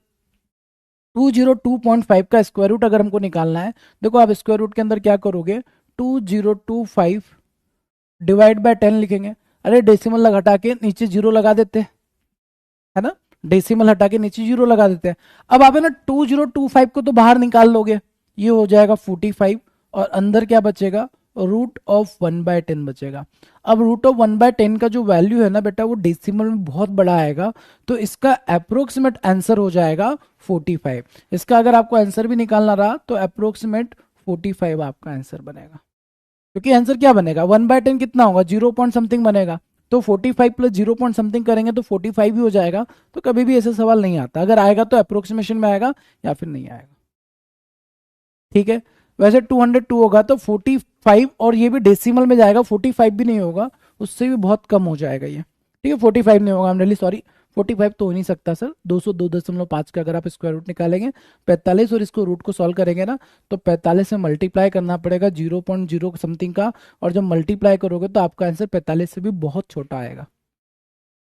[SPEAKER 1] 202.5 का स्क्वायर रूट अगर हमको निकालना है, देखो आप स्क्वायर रूट के अंदर क्या करोगे, 2025 डिवाइड बाय 10 लिखेंगे। अरे डेसिमल लगा हटा के नीचे जीरो लगा देते हैं, है ना, डेसिमल हटा के नीचे जीरो लगा देते हैं। अब आप है ना 2025 को तो बाहर निकाल लोगे, ये हो जाएगा 45 और अंदर क्या बचेगा? रूट ऑफ 1/10 बचेगा। अब रूट ऑफ 1/10 का जो वैल्यू है ना बेटा वो डेसिमल में बहुत बड़ा आएगा, तो इसका अप्रोक्सीमेट आंसर हो जाएगा 45। इसका अगर आपको आंसर भी निकालना रहा तो अप्रोक्सीमेट 45 आपका आंसर बनेगा। क्योंकि आंसर क्या बनेगा? 1/10 कितना होगा? 0 पॉइंट समथिंग बनेगा, तो 45 प्लस 0 पॉइंट समथिंग करेंगे तो 45 ही हो जाएगा। तो कभी भी ऐसा सवाल नहीं आता, अगर आएगा तो अप्रोक्सीमेशन में आएगा या फिर नहीं आएगा। ठीक है, वैसे 202 होगा तो 45 और ये भी डेसिमल में जाएगा, 45 भी नहीं होगा, उससे भी बहुत कम हो जाएगा ये। ठीक है, 45 नहीं होगा, आई एम रियली सॉरी, 45 तो हो नहीं सकता सर। 202.5 का अगर आप स्क्वायर रूट निकालेंगे 45 और इसको रूट को सॉल्व करेंगे ना तो 45 से मल्टीप्लाई करना पड़ेगा 0.0 समथिंग का, और जब मल्टीप्लाई करोगे तो आपका आंसर 45 से भी बहुत छोटा आएगा।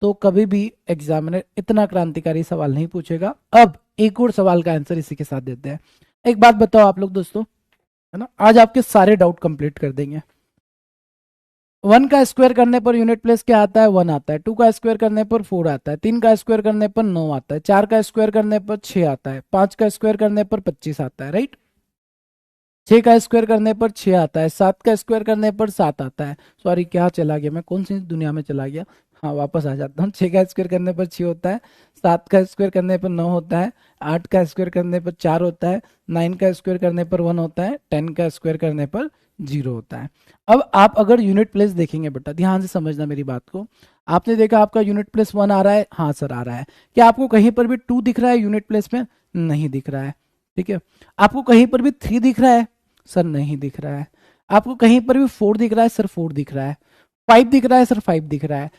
[SPEAKER 1] तो कभी भी एग्जामिनर इतना क्रांतिकारी सवाल नहीं पूछेगा। अब एक और सवाल का आंसर इसी के साथ देते हैं। एक बात बताओ आप लोग दोस्तों, है ना, आज आपके सारे डाउट कंप्लीट कर देंगे। 1 का स्क्वायर करने पर यूनिट प्लेस क्या आता है? 1 आता है। 2 का स्क्वायर करने पर 4 आता है। 3 का स्क्वायर करने पर 9 आता है। 4 का स्क्वायर करने पर 6 आता है। 5 का स्क्वायर करने पर 25 आता है, राइट। 6 का स्क्वायर करने पर 6 आता है। 7 का स्क्वायर करने पर 7 आता है। सॉरी, क्या चला गया मैं, कौन सी दुनिया में चला गया। हाँ वापस आ जाता हूँ। 6 का स्क्वायर करने पर 6 होता है। 7 का स्क्वायर करने पर 9 होता है। 8 का स्क्वायर करने पर 4 होता है। 9 का स्क्वायर करने पर 1 होता है। 10 का स्क्वायर करने पर 0 होता है। अब आप अगर यूनिट प्लेस देखेंगे बेटा, ध्यान से समझना मेरी बात को। आपने देखा आपका यूनिट प्लेस 1 आ रहा है, हाँ सर आ रहा है। क्या आपको कहीं पर भी 2 दिख रहा है यूनिट प्लेस में? नहीं दिख रहा है। ठीक है, आपको कहीं पर भी 3 दिख रहा है? सर नहीं दिख रहा है। आपको कहीं पर भी 4 दिख रहा है? सर 4 दिख रहा है। 5 दिख रहा है? सर 5 दिख रहा है।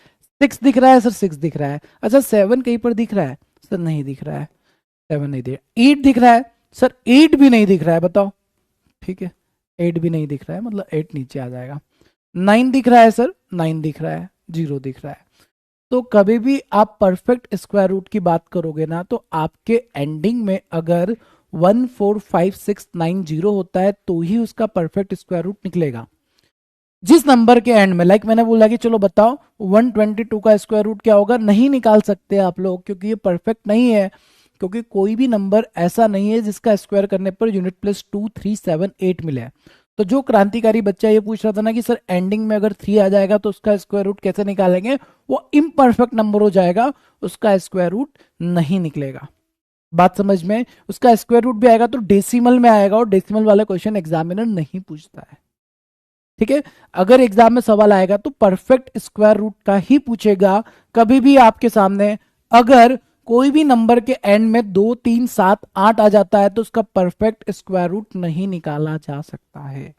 [SPEAKER 1] 6 दिख रहा है? सर 6 दिख रहा है। अच्छा 7 कहीं पर दिख रहा है? सर नहीं दिख रहा है, 7 नहीं दिख रहा। 8 दिख रहा है? सर 8 भी नहीं दिख रहा है, बताओ। ठीक है, 8 भी नहीं दिख रहा है, मतलब 8 नीचे आ जाएगा। 9 दिख रहा है? सर 9 दिख रहा है, 0 दिख रहा है। तो कभी भी आप परफेक्ट स्क्वायर रूट की बात करोगे ना तो आपके एंडिंग में अगर 145,690 होता है तो ही उसका परफेक्ट स्क्वायर रूट निकलेगा। जिस नंबर के एंड में, लाइक मैंने बोला कि चलो बताओ 122 का स्क्वायर रूट क्या होगा, नहीं निकाल सकते आप लोग क्योंकि ये परफेक्ट नहीं है। क्योंकि कोई भी नंबर ऐसा नहीं है जिसका स्क्वायर करने पर यूनिट प्लस 2 3 7 8 मिले। तो जो क्रांतिकारी बच्चा ये पूछ रहा था ना कि सर एंडिंग में अगर 3 आ जाएगा तो उसका स्क्वायर रूट कैसे निकालेंगे, वो इम्परफेक्ट नंबर हो जाएगा, उसका स्क्वायर रूट नहीं निकलेगा। बात समझ में? उसका स्क्वायर रूट भी आएगा तो डेसिमल में आएगा, और डेसिमल वाला क्वेश्चन एग्जामिनर नहीं पूछता है। ठीक है, अगर एग्जाम में सवाल आएगा तो परफेक्ट स्क्वायर रूट का ही पूछेगा। कभी भी आपके सामने अगर कोई भी नंबर के एंड में 2, 3, 7, 8 आ जाता है तो उसका परफेक्ट स्क्वायर रूट नहीं निकाला जा सकता है।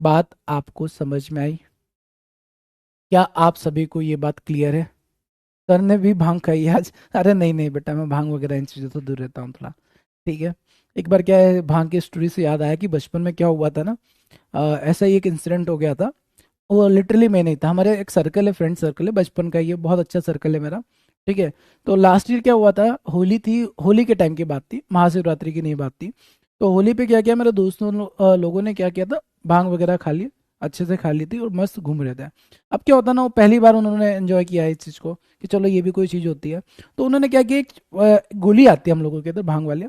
[SPEAKER 1] बात आपको समझ में आई? क्या आप सभी को ये बात क्लियर है? सर ने भी भांग खाई है आज? अरे नहीं नहीं बेटा, मैं भांग वगैरह इन चीज़ों से दूर रहता हूँ थोड़ा। ठीक है। एक बार क्या है, भांग की स्टोरी से याद आया कि बचपन में क्या हुआ था ना, ऐसा ही एक इंसिडेंट हो गया था। वो लिटरली मैं नहीं था, हमारे एक सर्कल है, फ्रेंड सर्कल है बचपन का, ये बहुत अच्छा सर्कल है मेरा। ठीक है। तो लास्ट ईयर क्या हुआ था, होली थी, होली के टाइम की बात थी, महाशिवरात्रि की नहीं बात थी। तो होली पे क्या किया, मेरे दोस्तों लोगों ने क्या किया था, भांग वगैरह खा ली, अच्छे से खा ली थी और मस्त घूम रहे थे। अब क्या होता ना, वो पहली बार उन्होंने एंजॉय किया है इस चीज़ को कि चलो ये भी कोई चीज़ होती है। तो उन्होंने क्या किया, एक गोली आती है हम लोगों के इधर भांग वाले,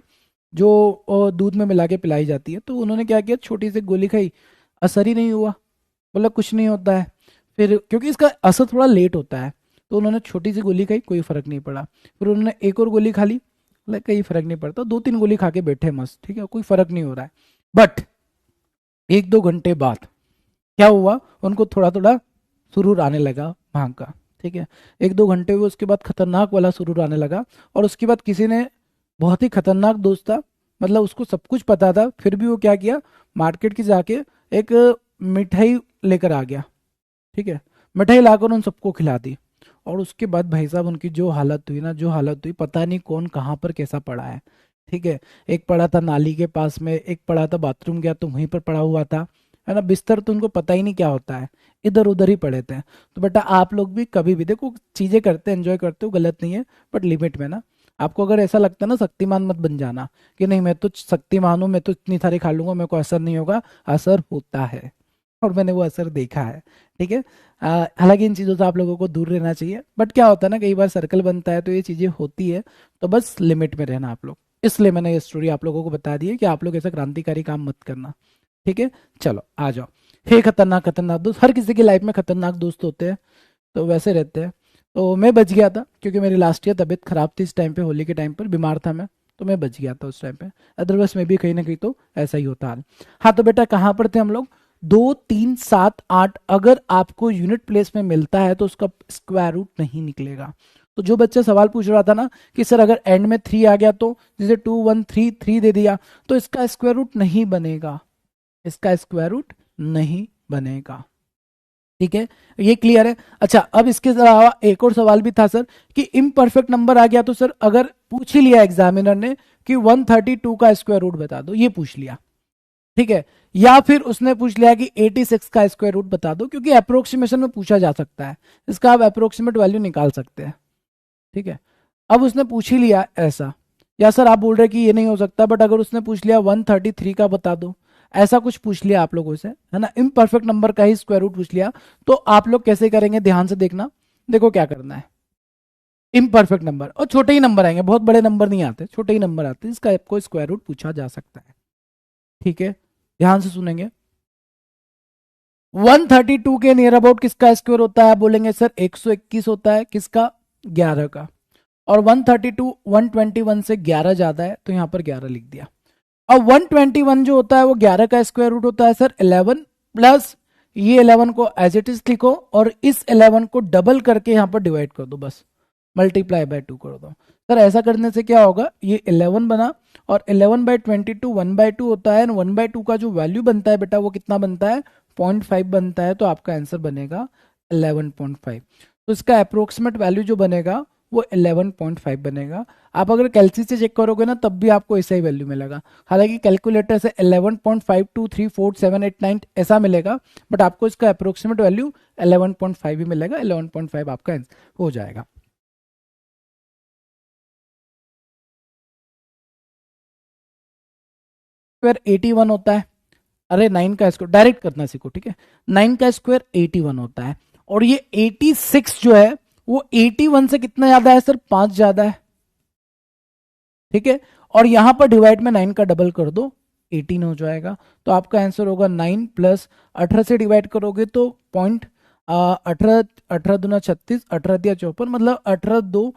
[SPEAKER 1] जो दूध में मिला के पिलाई जाती है। तो उन्होंने क्या किया, छोटी सी गोली खाई, असर ही नहीं हुआ, बोला कुछ नहीं होता है। फिर क्योंकि इसका असर थोड़ा लेट होता है, तो उन्होंने छोटी सी गोली खाई, कोई फर्क नहीं पड़ा। फिर उन्होंने एक और गोली खा ली, बोला कहीं फर्क नहीं पड़ता। 2-3 गोली खा के बैठे मस्त, ठीक है, कोई फर्क नहीं हो रहा है। बट 1-2 घंटे बाद क्या हुआ, उनको थोड़ा थोड़ा सुरूर आने लगा भांग का। ठीक है। 1-2 घंटे हुए, उसके बाद खतरनाक वाला सुरूर आने लगा। और उसके बाद किसी ने, बहुत ही खतरनाक दोस्त था, मतलब उसको सब कुछ पता था, फिर भी वो क्या किया, मार्केट की जाके एक मिठाई लेकर आ गया। ठीक है। मिठाई लाकर उन सबको खिला दी। और उसके बाद भाई साहब उनकी जो हालत हुई ना, जो हालत हुई, पता नहीं कौन कहाँ पर कैसा पड़ा है। ठीक है। एक पड़ा था नाली के पास में, एक पड़ा था बाथरूम गया तो वहीं पर पड़ा हुआ था, है ना। बिस्तर तो उनको पता ही नहीं क्या होता है, इधर उधर ही पड़े थे। तो बेटा आप लोग भी कभी भी देखो, चीजें करते एंजॉय करते हो, गलत नहीं है, बट लिमिट में ना। आपको अगर ऐसा लगता है ना, शक्तिमान मत बन जाना कि नहीं मैं तो शक्तिमान हूं, मैं तो इतनी सारी खा लूंगा, मेरे को असर नहीं होगा। असर होता है, और मैंने वो असर देखा है। ठीक है। हालांकि इन चीज़ों से आप लोगों को दूर रहना चाहिए, बट क्या होता है ना, कई बार सर्कल बनता है तो ये चीज़ें होती है, तो बस लिमिट में रहना आप लोग। इसलिए मैंने ये स्टोरी आप लोगों को बता दी है कि आप लोग ऐसा क्रांतिकारी काम मत करना। ठीक है। चलो आ जाओ। हे खतरनाक खतरनाक दोस्त, हर किसी की लाइफ में खतरनाक दोस्त होते हैं, तो वैसे रहते हैं। तो मैं बच गया था क्योंकि मेरी लास्ट ईयर तबीयत खराब थी, इस टाइम पे होली के टाइम पर बीमार था मैं, तो मैं बच गया था उस टाइम पे। अदरवाइज मैं भी कहीं ना कहीं तो ऐसा ही होता हाल। हाँ तो बेटा कहाँ पर थे हम लोग, 2, 3, 7, 8 अगर आपको यूनिट प्लेस में मिलता है तो उसका स्क्वायर रूट नहीं निकलेगा। तो जो बच्चा सवाल पूछ रहा था ना कि सर अगर एंड में 3 आ गया, तो जैसे 2, 1, 3 दे दिया, तो इसका स्क्वायर रूट नहीं बनेगा, इसका स्क्वायर रूट नहीं बनेगा। ठीक है, ये क्लियर है। अच्छा, अब इसके अलावा एक और सवाल भी था सर कि इम्परफेक्ट नंबर आ गया, तो सर अगर पूछ ही लिया एग्जामिनर ने कि 132 का स्क्वायर रूट बता दो, ये पूछ लिया, ठीक है, या फिर उसने पूछ लिया कि 86 का स्क्वायर रूट बता दो, क्योंकि अप्रोक्सीमेशन में पूछा जा सकता है, इसका आप अप्रोक्सीमेट वैल्यू निकाल सकते हैं। ठीक है। अब उसने पूछ ही लिया ऐसा, या सर आप बोल रहे कि ये नहीं हो सकता, बट अगर उसने पूछ लिया 133 का बता दो, ऐसा कुछ पूछ लिया आप लोगों से, है ना, इम्परफेक्ट नंबर का ही स्क्वायर रूट पूछ लिया, तो आप लोग कैसे करेंगे, ध्यान से देखना। देखो क्या करना है, इम्परफेक्ट नंबर और छोटे ही नंबर आएंगे, बहुत बड़े नंबर नहीं आते, छोटे ही नंबर आते हैं, इसका आपको स्क्वायर रूट पूछा जा सकता है। ठीक है, ध्यान से सुनेंगे। 132 के नियर अबाउट किसका स्क्वायर होता है, बोलेंगे सर 121 होता है, किसका, 11 का। और 132 121 से 11 ज्यादा है, तो यहां पर 11 लिख दिया। अब 121 जो होता है वो 11 का स्क्वायर रूट होता है सर 11 प्लस ये 11 को एज इट इज लिखो, और इस 11 को डबल करके यहां पर डिवाइड कर दो, बस मल्टीप्लाई बाय 2 कर दो। सर ऐसा करने से क्या होगा, ये 11 बना, और 11/22 1/2 होता है, 1/2 का जो वैल्यू बनता है बेटा वो कितना बनता है, 0.5 बनता है, तो आपका आंसर बनेगा 11.5। तो इसका अप्रोक्सीमेट वैल्यू जो बनेगा वो 11.5 बनेगा। आप अगर कैलसी से चेक करोगे ना तब भी आपको ऐसा ही वैल्यू मिलेगा, हालांकि कैलकुलेटर से 11.523478 9 ऐसा मिलेगा, बट आपको इसका अप्रोक्सीमेट वैल्यू 11.5 ही मिलेगा, 11.5 आपका आंसर हो जाएगा। स्क्वायर 81 होता है, अरे 9 का स्क्वायर डायरेक्ट करना सीखो, ठीक है, 9 का स्क्वायर 81 होता है, और ये 86 जो है वो 81 से कितना ज्यादा है सर, 5 ज्यादा है। ठीक है, और यहां पर डिवाइड में 9 का डबल कर दो, 18 हो जाएगा। तो आपका आंसर होगा 9 प्लस 18 से डिवाइड करोगे तो पॉइंट 18, 18×2 = 36, 18×3 = 54, मतलब 18×2,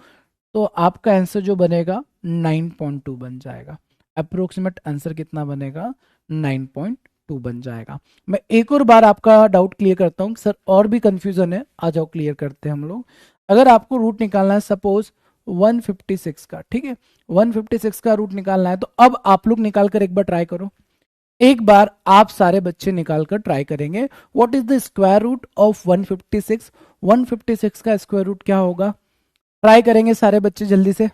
[SPEAKER 1] तो आपका आंसर जो बनेगा 9.2 बन जाएगा। अप्रोक्सीमेट आंसर कितना बनेगा, 9.2 बन जाएगा। मैं एक और बार आपका डाउट क्लियर करता हूँ सर, और भी कंफ्यूजन है, आ जाओ क्लियर करते हैं हम लोग। अगर आपको रूट निकालना है, सपोज 156 का, ठीक है, 156 का रूट निकालना है। तो अब आप लोग निकाल कर एक बार ट्राई करो, एक बार आप सारे बच्चे निकाल कर ट्राई करेंगे। What is the square root of 156? 156 का स्क्वायर रूट क्या होगा? ट्राई करेंगे सारे बच्चे जल्दी से,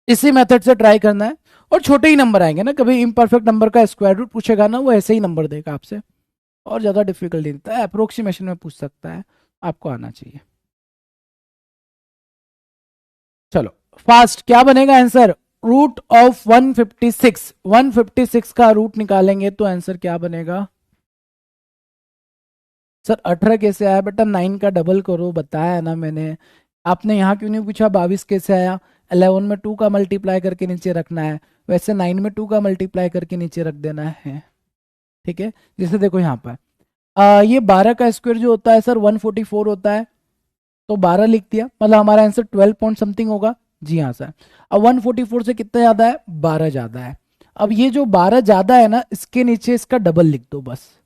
[SPEAKER 1] इसी मेथड से ट्राई करना है। और छोटे ही नंबर आएंगे ना, कभी इम्परफेक्ट नंबर का स्क्वायर रूट पूछेगा ना, वो ऐसे ही नंबर देगा आपसे, और ज्यादा डिफिकल्ट नहीं देता है, अप्रोक्सीमेशन में पूछ सकता है, आपको आना चाहिए। चलो फास्ट, क्या बनेगा आंसर? रूट ऑफ 156, 156 का रूट निकालेंगे तो आंसर क्या बनेगा? सर 18 कैसे आया बेटा? 9 का डबल करो, बताया ना मैंने। आपने यहाँ क्यों नहीं पूछा 22 कैसे आया? 11 में 2 का मल्टीप्लाई करके नीचे रखना है, वैसे 9 में 2 का मल्टीप्लाई करके नीचे रख देना है, ठीक है। जैसे देखो यहाँ पर ये 12 का स्क्वायर जो होता है सर 144 होता है, तो 12 लिख दिया, मतलब हमारा आंसर 12 पॉइंट समथिंग होगा। जी हाँ सर। अब 144 से कितना ज्यादा है? 12 ज्यादा है। अब ये जो 12 ज्यादा है ना, इसके नीचे इसका डबल लिख दो बस।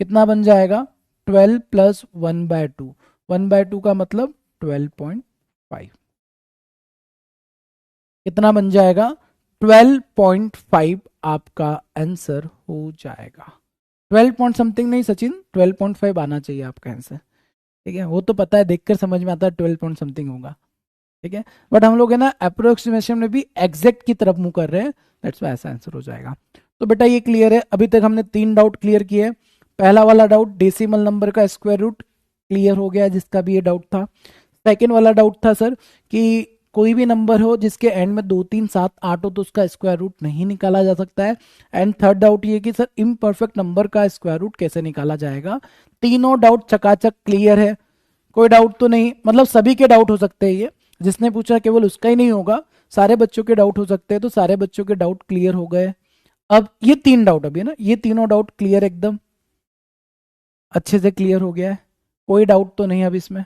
[SPEAKER 1] कितना बन जाएगा? 12 प्लस 1/2, 1/2 का मतलब 12.5। कितना बन जाएगा? 12.5 आपका आंसर हो जाएगा। 12 पॉइंट समथिंग नहीं सचिन, 12.5 आना चाहिए आपका आंसर, ठीक है। वो तो पता है, देखकर समझ में आता है 12 पॉइंट समथिंग होगा, ठीक है। बट हम लोग है ना अप्रोक्सीमेशन में भी एग्जैक्ट की तरफ मुंह कर रहे हैं, दैट्स वाई ऐसा आंसर हो जाएगा। तो बेटा ये क्लियर है, अभी तक हमने 3 डाउट क्लियर किए। पहला वाला डाउट डेसिमल नंबर का स्क्वायर रूट क्लियर हो गया, जिसका भी ये डाउट था। सेकेंड वाला डाउट था सर कि कोई भी नंबर हो जिसके एंड में 2 3 7 8 हो तो उसका स्क्वायर रूट नहीं निकाला जा सकता है। एंड थर्ड डाउट ये कि सर इम्परफेक्ट नंबर का स्क्वायर रूट कैसे निकाला जाएगा। तीनों डाउट चकाचक क्लियर है, कोई डाउट तो नहीं, मतलब सभी के डाउट हो सकते हैं, ये जिसने पूछा केवल उसका ही नहीं होगा, सारे बच्चों के डाउट हो सकते हैं। तो सारे बच्चों के डाउट क्लियर हो गए। अब ये 3 डाउट अभी है ना, ये तीनों डाउट क्लियर, एकदम अच्छे से क्लियर हो गया है, कोई डाउट तो नहीं अब इसमें,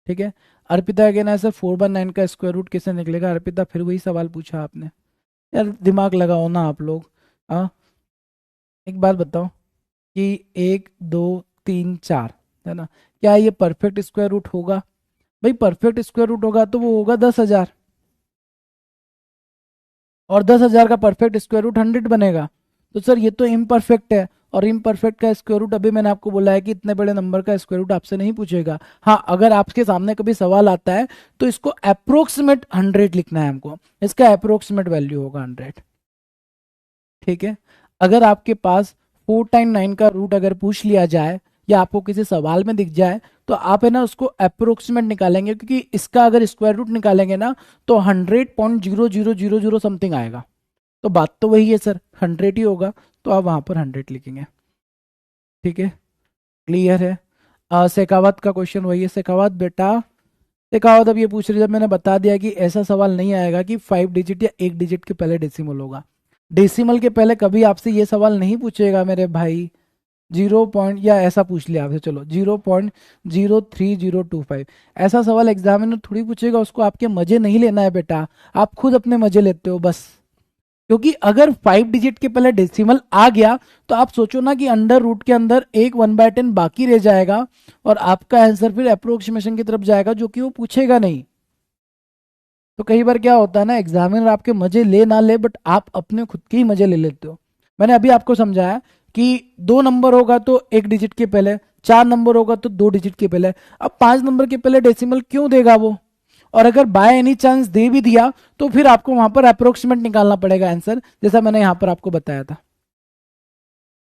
[SPEAKER 1] ठीक है। अर्पिता के ना सर 4/9 का स्क्वायर रूट कैसे निकलेगा? अर्पिता फिर वही सवाल पूछा आपने, यार दिमाग लगाओ ना आप लोग। हाँ, एक बात बताओ कि 1 2 3 4 है ना, क्या ये परफेक्ट स्क्वायर रूट होगा? भाई परफेक्ट स्क्वायर रूट होगा तो वो होगा 10,000, और 10,000 का परफेक्ट स्क्वायर रूट 100 बनेगा। तो सर ये तो इम्परफेक्ट है, और इम्परफेक्ट का स्क्वायर रूट अभी मैंने आपको बोला है कि इतने बड़े नंबर का स्क्वायर रूट आपसे नहीं पूछेगा। हाँ, अगर आपके सामने कभी सवाल आता है तो इसको अप्रोक्सीमेट 100 लिखना है हमको, इसका अप्रोक्सीमेट वैल्यू होगा 100, ठीक है। अगर आपके पास 4×9 का रूट अगर पूछ लिया जाए या आपको किसी सवाल में दिख जाए, तो आप है ना उसको अप्रोक्सीमेट निकालेंगे, क्योंकि इसका अगर स्क्वायर रूट निकालेंगे ना तो 100.0000 समथिंग आएगा। तो बात तो वही है सर, 100 ही होगा, तो आप वहां पर 100 लिखेंगे, ठीक है। क्लियर है। शेखावत का क्वेश्चन वही है। शेखावत बेटा, शेखावत अब ये पूछ रही, जब मैंने बता दिया कि ऐसा सवाल नहीं आएगा कि 5 डिजिट या 1 डिजिट के पहले डेसिमल होगा, डेसिमल के पहले कभी आपसे ये सवाल नहीं पूछेगा मेरे भाई। 0 पॉइंट या ऐसा पूछ लिया आपसे, चलो 0.03025, ऐसा सवाल एग्जामिनर थोड़ी पूछेगा, उसको आपके मजे नहीं लेना है बेटा, आप खुद अपने मजे लेते हो बस। क्योंकि अगर 5 डिजिट के पहले डेसिमल आ गया तो आप सोचो ना कि अंडर रूट के अंदर एक 1/10 बाकी रह जाएगा, और आपका आंसर फिर अप्रोक्सीमेशन की तरफ जाएगा, जो कि वो पूछेगा नहीं। तो कई बार क्या होता है ना, एग्जामिनर आपके मजे ले ना ले, बट आप अपने खुद के ही मजे ले लेते हो। मैंने अभी आपको समझाया कि 2 नंबर होगा तो 1 डिजिट के पहले, 4 नंबर होगा तो 2 डिजिट के पहले। अब 5 नंबर के पहले डेसिमल क्यों देगा वो? और अगर बाय एनी चांस दे भी दिया तो फिर आपको वहां पर अप्रोक्सीमेट निकालना पड़ेगा आंसर, जैसा मैंने यहां पर आपको बताया था।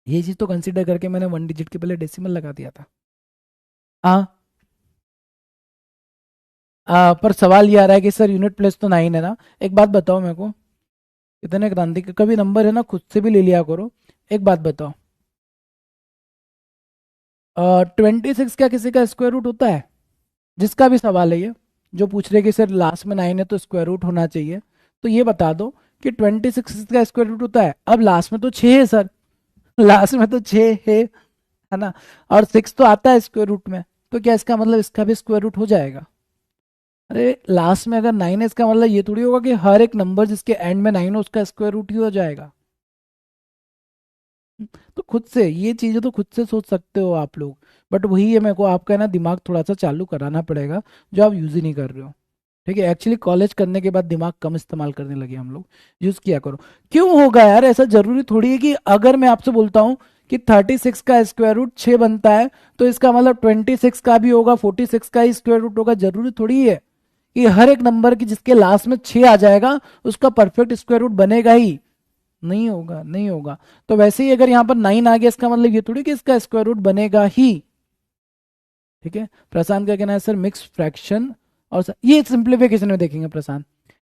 [SPEAKER 1] ये चीज तो कंसीडर करके मैंने 1 डिजिट के पहले डेसिमल लगा दिया था। हाँ, पर सवाल ये आ रहा है कि सर यूनिट प्लेस तो 9 है ना। एक बात बताओ मेरे को, इतने क्रांति का कभी नंबर है ना खुद से भी ले लिया करो। एक बात बताओ, 26 क्या किसी का स्क्वायर रूट होता है? जिसका भी सवाल है ये, जो पूछ रहे कि सर लास्ट में 9 है तो स्क्वायर रूट होना चाहिए, तो ये बता दो कि 26 का स्क्वायर रूट होता है। अब लास्ट में तो 6 है सर, लास्ट में तो 6 है ना, और 6 तो आता है स्क्वायर रूट में, तो क्या इसका मतलब इसका भी स्क्वायर रूट हो जाएगा? अरे लास्ट में अगर 9 है, इसका मतलब ये थोड़ी होगा कि हर एक नंबर जिसके एंड में 9 हो उसका स्क्वायर रूट ही हो जाएगा। तो खुद से ये चीजें तो खुद से सोच सकते हो आप लोग, बट वही है, मेरे को आपका ना दिमाग थोड़ा सा चालू कराना पड़ेगा, जो आप यूज ही नहीं कर रहे हो। ठीक है। एक्चुअली कॉलेज करने के बाद दिमाग कम इस्तेमाल करने लगे हम लोग, यूज किया करो। क्यों होगा यार, ऐसा जरूरी थोड़ी है कि अगर मैं आपसे बोलता हूं कि 36 का स्क्वायर रूट 6 बनता है, तो इसका मतलब 26 का भी होगा, 46 का ही स्क्वायर रूट होगा। जरूरी थोड़ी है कि हर एक नंबर की जिसके लास्ट में 6 आ जाएगा उसका परफेक्ट स्क्वायर रूट बनेगा ही, नहीं होगा, नहीं होगा। तो वैसे ही अगर यहाँ पर 9 आ गया, इसका मतलब ये थोड़ी कि इसका स्क्वायर रूट बनेगा ही। ठीक है। प्रशांत का कहना है सर मिक्स फ्रैक्शन, और ये सिंप्लीफिकेशन में देखेंगे प्रशांत,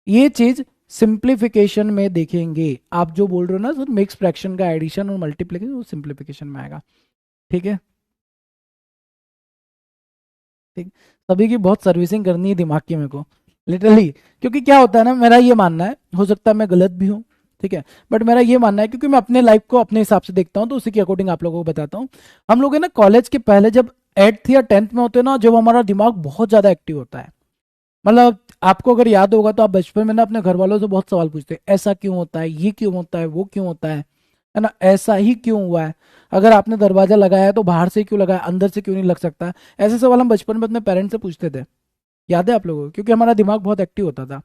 [SPEAKER 1] ये चीज सिंप्लीफिकेशन में देखेंगे। आप जो बोल रहे हो ना सर मिक्स फ्रैक्शन का एडिशन और मल्टीप्लिकेशन, वो सिंप्लीफिकेशन में आएगा। ठीक है। ठीक। सभी की बहुत सर्विसिंग करनी है दिमाग की मेरे को, लिटरली। क्योंकि क्या होता है ना, मेरा ये मानना है, हो सकता है मैं गलत भी हूँ, ठीक है, बट मेरा ये मानना है, क्योंकि मैं अपने लाइफ को अपने हिसाब से देखता हूँ, तो उसी के अकॉर्डिंग आप लोगों को बताता हूँ। हम लोग है ना कॉलेज के पहले जब 8th या 10th में होते हैं ना, जब हमारा दिमाग बहुत ज्यादा एक्टिव होता है, मतलब आपको अगर याद होगा तो आप बचपन में ना अपने घर वालों से बहुत सवाल पूछते हैं, ऐसा क्यों होता है, ये क्यों होता है, वो क्यों होता है ना, ऐसा ही क्यों हुआ है, अगर आपने दरवाजा लगाया है तो बाहर से क्यों लगाया, अंदर से क्यों नहीं लग सकता। ऐसे सवाल हम बचपन में अपने पेरेंट्स से पूछते थे, याद है आप लोगों को, क्योंकि हमारा दिमाग बहुत एक्टिव होता था।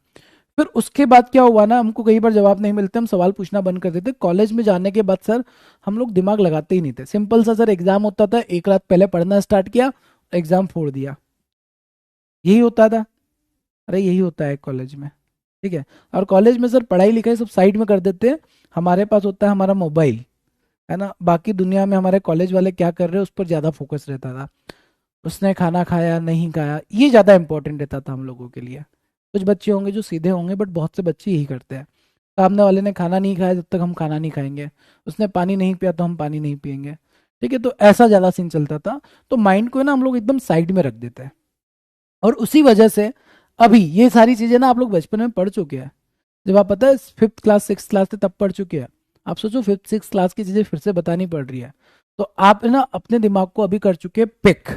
[SPEAKER 1] फिर उसके बाद क्या हुआ ना, हमको कई बार जवाब नहीं मिलते, हम सवाल पूछना बंद कर देते। कॉलेज में जाने के बाद सर हम लोग दिमाग लगाते ही नहीं थे। सिंपल सा सर एग्जाम होता था, एक रात पहले पढ़ना स्टार्ट किया, एग्जाम फोड़ दिया, यही होता था। अरे यही होता है कॉलेज में, ठीक है। और कॉलेज में सर पढ़ाई लिखाई सब साइड में कर देते हैं, हमारे पास होता है हमारा मोबाइल, है ना। बाकी दुनिया में हमारे कॉलेज वाले क्या कर रहे हैं उस पर ज़्यादा फोकस रहता था। उसने खाना खाया नहीं खाया, ये ज़्यादा इंपॉर्टेंट रहता था हम लोगों के लिए। कुछ बच्चे होंगे जो सीधे होंगे, बट बहुत से बच्चे यही करते हैं। सामने वाले ने खाना नहीं खाया, जब तक हम खाना नहीं खाएंगे, उसने पानी नहीं पिया तो हम पानी नहीं पियेंगे। ठीक है, तो ऐसा ज़्यादा सीन चलता था। तो माइंड को है ना हम लोग एकदम साइड में रख देते हैं, और उसी वजह से अभी ये सारी चीजें ना आप लोग बचपन में पढ़ चुके हैं। जब आप पता है 5th क्लास 6th क्लास से तब पढ़ चुके हैं, आप सोचो 5th 6th क्लास की चीजें फिर से बतानी पड़ रही है। तो आप है ना अपने दिमाग को अभी कर चुके हैं पिक।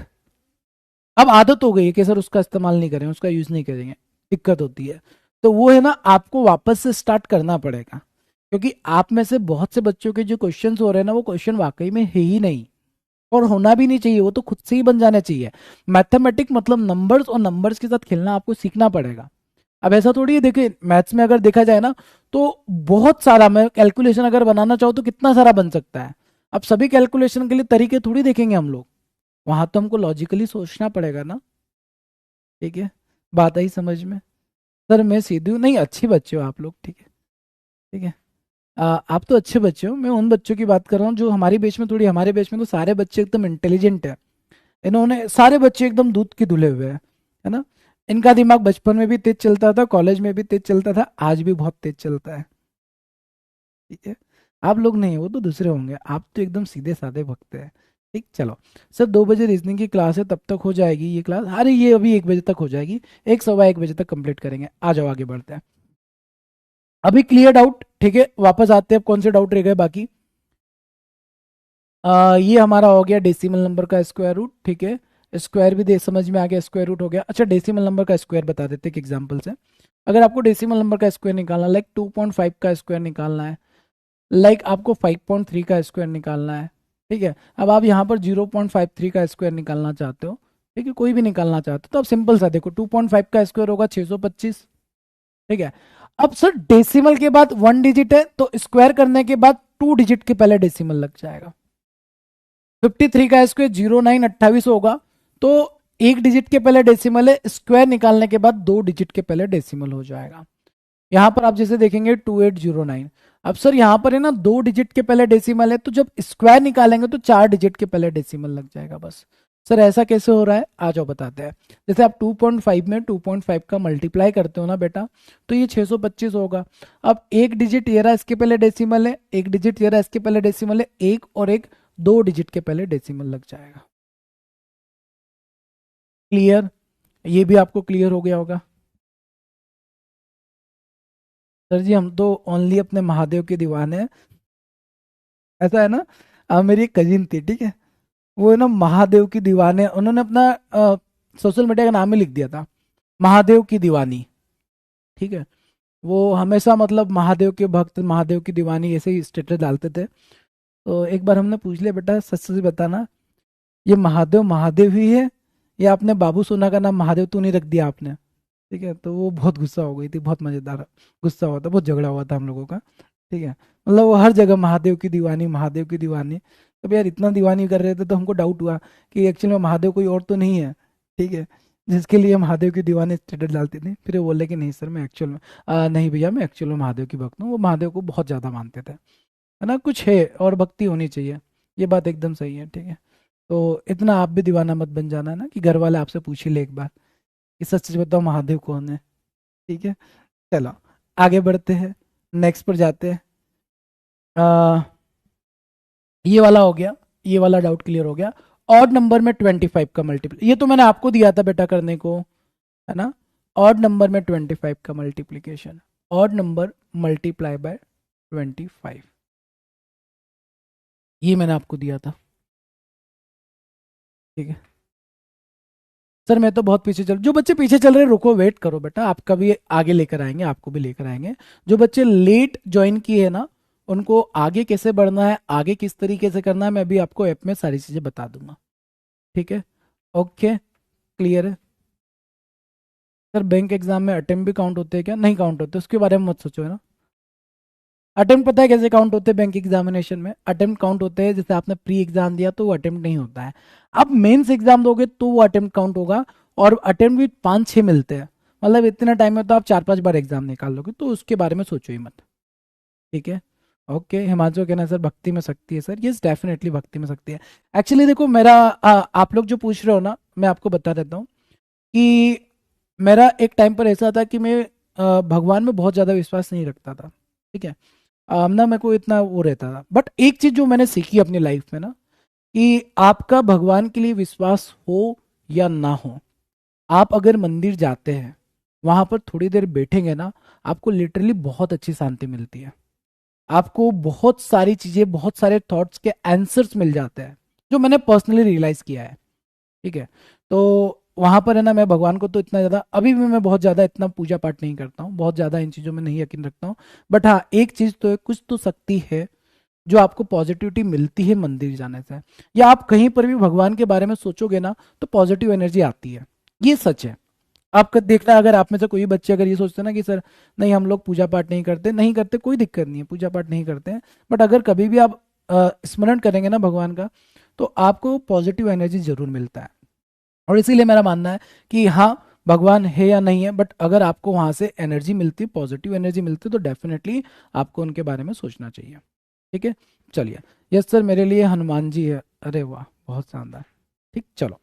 [SPEAKER 1] अब आदत हो गई है कि सर उसका इस्तेमाल नहीं करेंगे, उसका यूज नहीं करेंगे, दिक्कत होती है। तो वो है ना आपको वापस से स्टार्ट करना पड़ेगा, क्योंकि आप में से बहुत से बच्चों के जो क्वेश्चंस हो रहे हैं ना, वो क्वेश्चन वाकई में है ही नहीं, और होना भी नहीं चाहिए, वो तो खुद से ही बन जाना चाहिए। मैथमेटिक मतलब नंबर्स, और नंबर्स के साथ खेलना आपको सीखना पड़ेगा। अब ऐसा थोड़ी है, देखिए मैथ्स में अगर देखा जाए ना, तो बहुत सारा, मैं कैलकुलेशन अगर बनाना चाहूँ तो कितना सारा बन सकता है। अब सभी कैलकुलेशन के लिए तरीके थोड़ी देखेंगे हम लोग, वहां तो हमको लॉजिकली सोचना पड़ेगा ना। ठीक है, बात आई समझ में। सर मैं सीधी हूँ, नहीं अच्छे बच्चे हो आप लोग, ठीक है। ठीक है। आप तो अच्छे बच्चे हो, मैं उन बच्चों की बात कर रहा हूँ जो हमारी बेच में, थोड़ी हमारे बेच में तो सारे बच्चे एकदम इंटेलिजेंट है, इन्होंने सारे बच्चे एकदम दूध के धुले हुए हैं, है ना। इनका दिमाग बचपन में भी तेज चलता था, कॉलेज में भी तेज चलता था, आज भी बहुत तेज चलता है। ठीक है। आप लोग नहीं, वो तो दूसरे होंगे, आप तो एकदम सीधे साधे भक्त हैं। ठीक, चलो। सर 2 बजे रीजनिंग की क्लास है, तब तक हो जाएगी ये क्लास? अरे ये अभी 1 बजे तक हो जाएगी, 1 सवा 1 बजे तक कंप्लीट करेंगे। आ जाओ आगे बढ़ते हैं। अभी क्लियर डाउट? ठीक है, वापस आते हैं, अब कौन से डाउट रह गए बाकी। ये हमारा हो गया डेसिमल नंबर का स्क्वायर रूट, ठीक है। स्क्वायर भी दे समझ में आ गया, स्क्वायर रूट हो गया। अच्छा डेसिमल नंबर का स्क्वायर बता देते हैं एक एग्जांपल से। अगर आपको डेसिमल नंबर का स्क्वायर निकालना, लाइक 2.5 का स्क्वायर निकालना है, लाइक आपको 5.3 का स्क्वायर निकालना है, ठीक है। अब आप यहाँ पर 0.53 का स्क्वायर निकालना चाहते हो, ठीक है, कोई भी निकालना चाहते हो, तो आप सिंपल सा देखो, 2.5 का स्क्वायर होगा 625, ठीक है। अब सर डेसिमल के बाद 1 डिजिट है, तो स्क्वायर करने के बाद 2 डिजिट के पहले डेसिमल लग जाएगा। 53 का स्क्वायर 0928 होगा, तो 1 डिजिट के पहले डेसिमल है, स्क्वायर निकालने के बाद 2 डिजिट के पहले डेसिमल हो जाएगा। यहां पर आप जैसे देखेंगे 2809। अब सर यहां पर है ना 2 डिजिट के पहले डेसिमल है, तो जब स्क्वायर निकालेंगे तो 4 डिजिट के पहले डेसिमल लग जाएगा बस। सर ऐसा कैसे हो रहा है, आ जाओ बताते हैं। जैसे आप 2.5 में 2.5 का मल्टीप्लाई करते हो ना बेटा, तो ये 625 होगा। अब 1 डिजिट ये रहा इसके पहले डेसिमल है, 1 डिजिट ये रहा इसके पहले डेसिमल है, एक और एक 2 डिजिट के पहले डेसिमल लग जाएगा। क्लियर? ये भी आपको क्लियर हो गया होगा। सर जी हम तो ओनली अपने महादेव के दीवाने हैं। ऐसा है ना, मेरी एक कजिन थी, ठीक है, वो है ना महादेव की दीवाने, उन्होंने अपना सोशल मीडिया का नाम ही लिख दिया था, महादेव की दीवानी। ठीक है। वो हमेशा मतलब महादेव के भक्त, महादेव की दीवानी ऐसे ही स्टेटस डालते थे। तो एक बार हमने पूछ लिया, बेटा सच सच बताना, ये महादेव महादेव ही है, या आपने बाबू सोना का नाम महादेव तो नहीं रख दिया आपने? ठीक है, तो वो बहुत गुस्सा हो गई थी, बहुत मजेदार गुस्सा हुआ था, बहुत झगड़ा हुआ था हम लोगों का। ठीक है, मतलब वो हर जगह महादेव की दीवानी, महादेव की दीवानी। तब यार इतना दीवानी कर रहे थे तो हमको डाउट हुआ कि एक्चुअली में महादेव कोई और तो नहीं है, ठीक है, जिसके लिए महादेव की दीवानी स्टेटस डालते थे। फिर वो बोले कि नहीं सर, मैं एक्चुअल में नहीं भैया, मैं एक्चुअल में महादेव की भक्त हूँ। वो महादेव को बहुत ज़्यादा मानते थे, है ना, कुछ है और भक्ति होनी चाहिए, ये बात एकदम सही है। ठीक है, तो इतना आप भी दीवाना मत बन जाना ना कि घर वाले आपसे पूछ ही ले एक बार कि सच सच बताओ महादेव कौन है। ठीक है, चलो आगे बढ़ते हैं, नेक्स्ट पर जाते हैं। आ, ये वाला हो गया, ये वाला डाउट क्लियर हो गया। ऑड नंबर में 25 का मल्टीप्ल, ये तो मैंने आपको दिया था बेटा करने को, है ना। ऑड नंबर में 25 का multiplication, odd number multiply by 25, ये मैंने आपको दिया था। ठीक है सर, मैं तो बहुत पीछे चल, जो बच्चे पीछे चल रहे हैं रुको, वेट करो बेटा, आपका भी आगे लेकर आएंगे, आपको भी लेकर आएंगे। जो बच्चे लेट ज्वाइन किए हैं ना, उनको आगे कैसे बढ़ना है, आगे किस तरीके से करना है, मैं भी आपको ऐप में सारी चीजें बता दूंगा। ठीक है, ओके, क्लियर है। सर बैंक एग्जाम में अटेम्प्ट भी काउंट होते हैं क्या? नहीं काउंट होते, उसके बारे में मत सोचो, है ना। अटेम्प्ट पता है कैसे काउंट होते हैं बैंक एग्जामिनेशन में? अटेम्प्ट काउंट होते हैं, जैसे आपने प्री एग्जाम दिया तो वो अटेम्प्ट नहीं होता है। आप मेंस एग्जाम दोगे तो वो अटेम्प्ट काउंट होगा, और अटेम्प्ट भी 5-6 मिलते हैं, मतलब इतने टाइम में तो आप 4-5 बार एग्जाम निकाल लोगे, तो उसके बारे में सोचो ही मत। ठीक है, ओके। हिमांशु कहना है सर भक्ति में शक्ति है, सर यस डेफिनेटली भक्ति में शक्ति है। एक्चुअली देखो मेरा आप लोग जो पूछ रहे हो ना, मैं आपको बता देता हूँ कि मेरा एक टाइम पर ऐसा था कि मैं भगवान में बहुत ज़्यादा विश्वास नहीं रखता था। ठीक है, ना मेरे को इतना वो रहता था, बट एक चीज़ जो मैंने सीखी अपनी लाइफ में ना, कि आपका भगवान के लिए विश्वास हो या ना हो, आप अगर मंदिर जाते हैं, वहां पर थोड़ी देर बैठेंगे ना, आपको लिटरली बहुत अच्छी शांति मिलती है। आपको बहुत सारी चीजें, बहुत सारे थॉट्स के आंसर्स मिल जाते हैं, जो मैंने पर्सनली रियलाइज किया है। ठीक है, तो वहां पर है ना, मैं भगवान को तो इतना ज्यादा अभी भी मैं बहुत ज्यादा इतना पूजा पाठ नहीं करता हूँ, बहुत ज्यादा इन चीजों में नहीं यकीन रखता हूँ। बट हाँ, एक चीज तो है, कुछ तो शक्ति है जो आपको पॉजिटिविटी मिलती है मंदिर जाने से, या आप कहीं पर भी भगवान के बारे में सोचोगे ना तो पॉजिटिव एनर्जी आती है, ये सच है। आपका देखना, अगर आप में से कोई बच्चे अगर ये सोचते हैं ना कि सर नहीं हम लोग पूजा पाठ नहीं करते, नहीं करते कोई दिक्कत नहीं है, पूजा पाठ नहीं करते हैं, बट अगर कभी भी आप स्मरण करेंगे ना भगवान का, तो आपको पॉजिटिव एनर्जी जरूर मिलता है। और इसीलिए मेरा मानना है कि हाँ, भगवान है या नहीं है, बट अगर आपको वहां से एनर्जी मिलती, पॉजिटिव एनर्जी मिलती, तो डेफिनेटली आपको उनके बारे में सोचना चाहिए। ठीक है, चलिए। यस सर, मेरे लिए हनुमान जी है। अरे वाह, बहुत शानदार। ठीक, चलो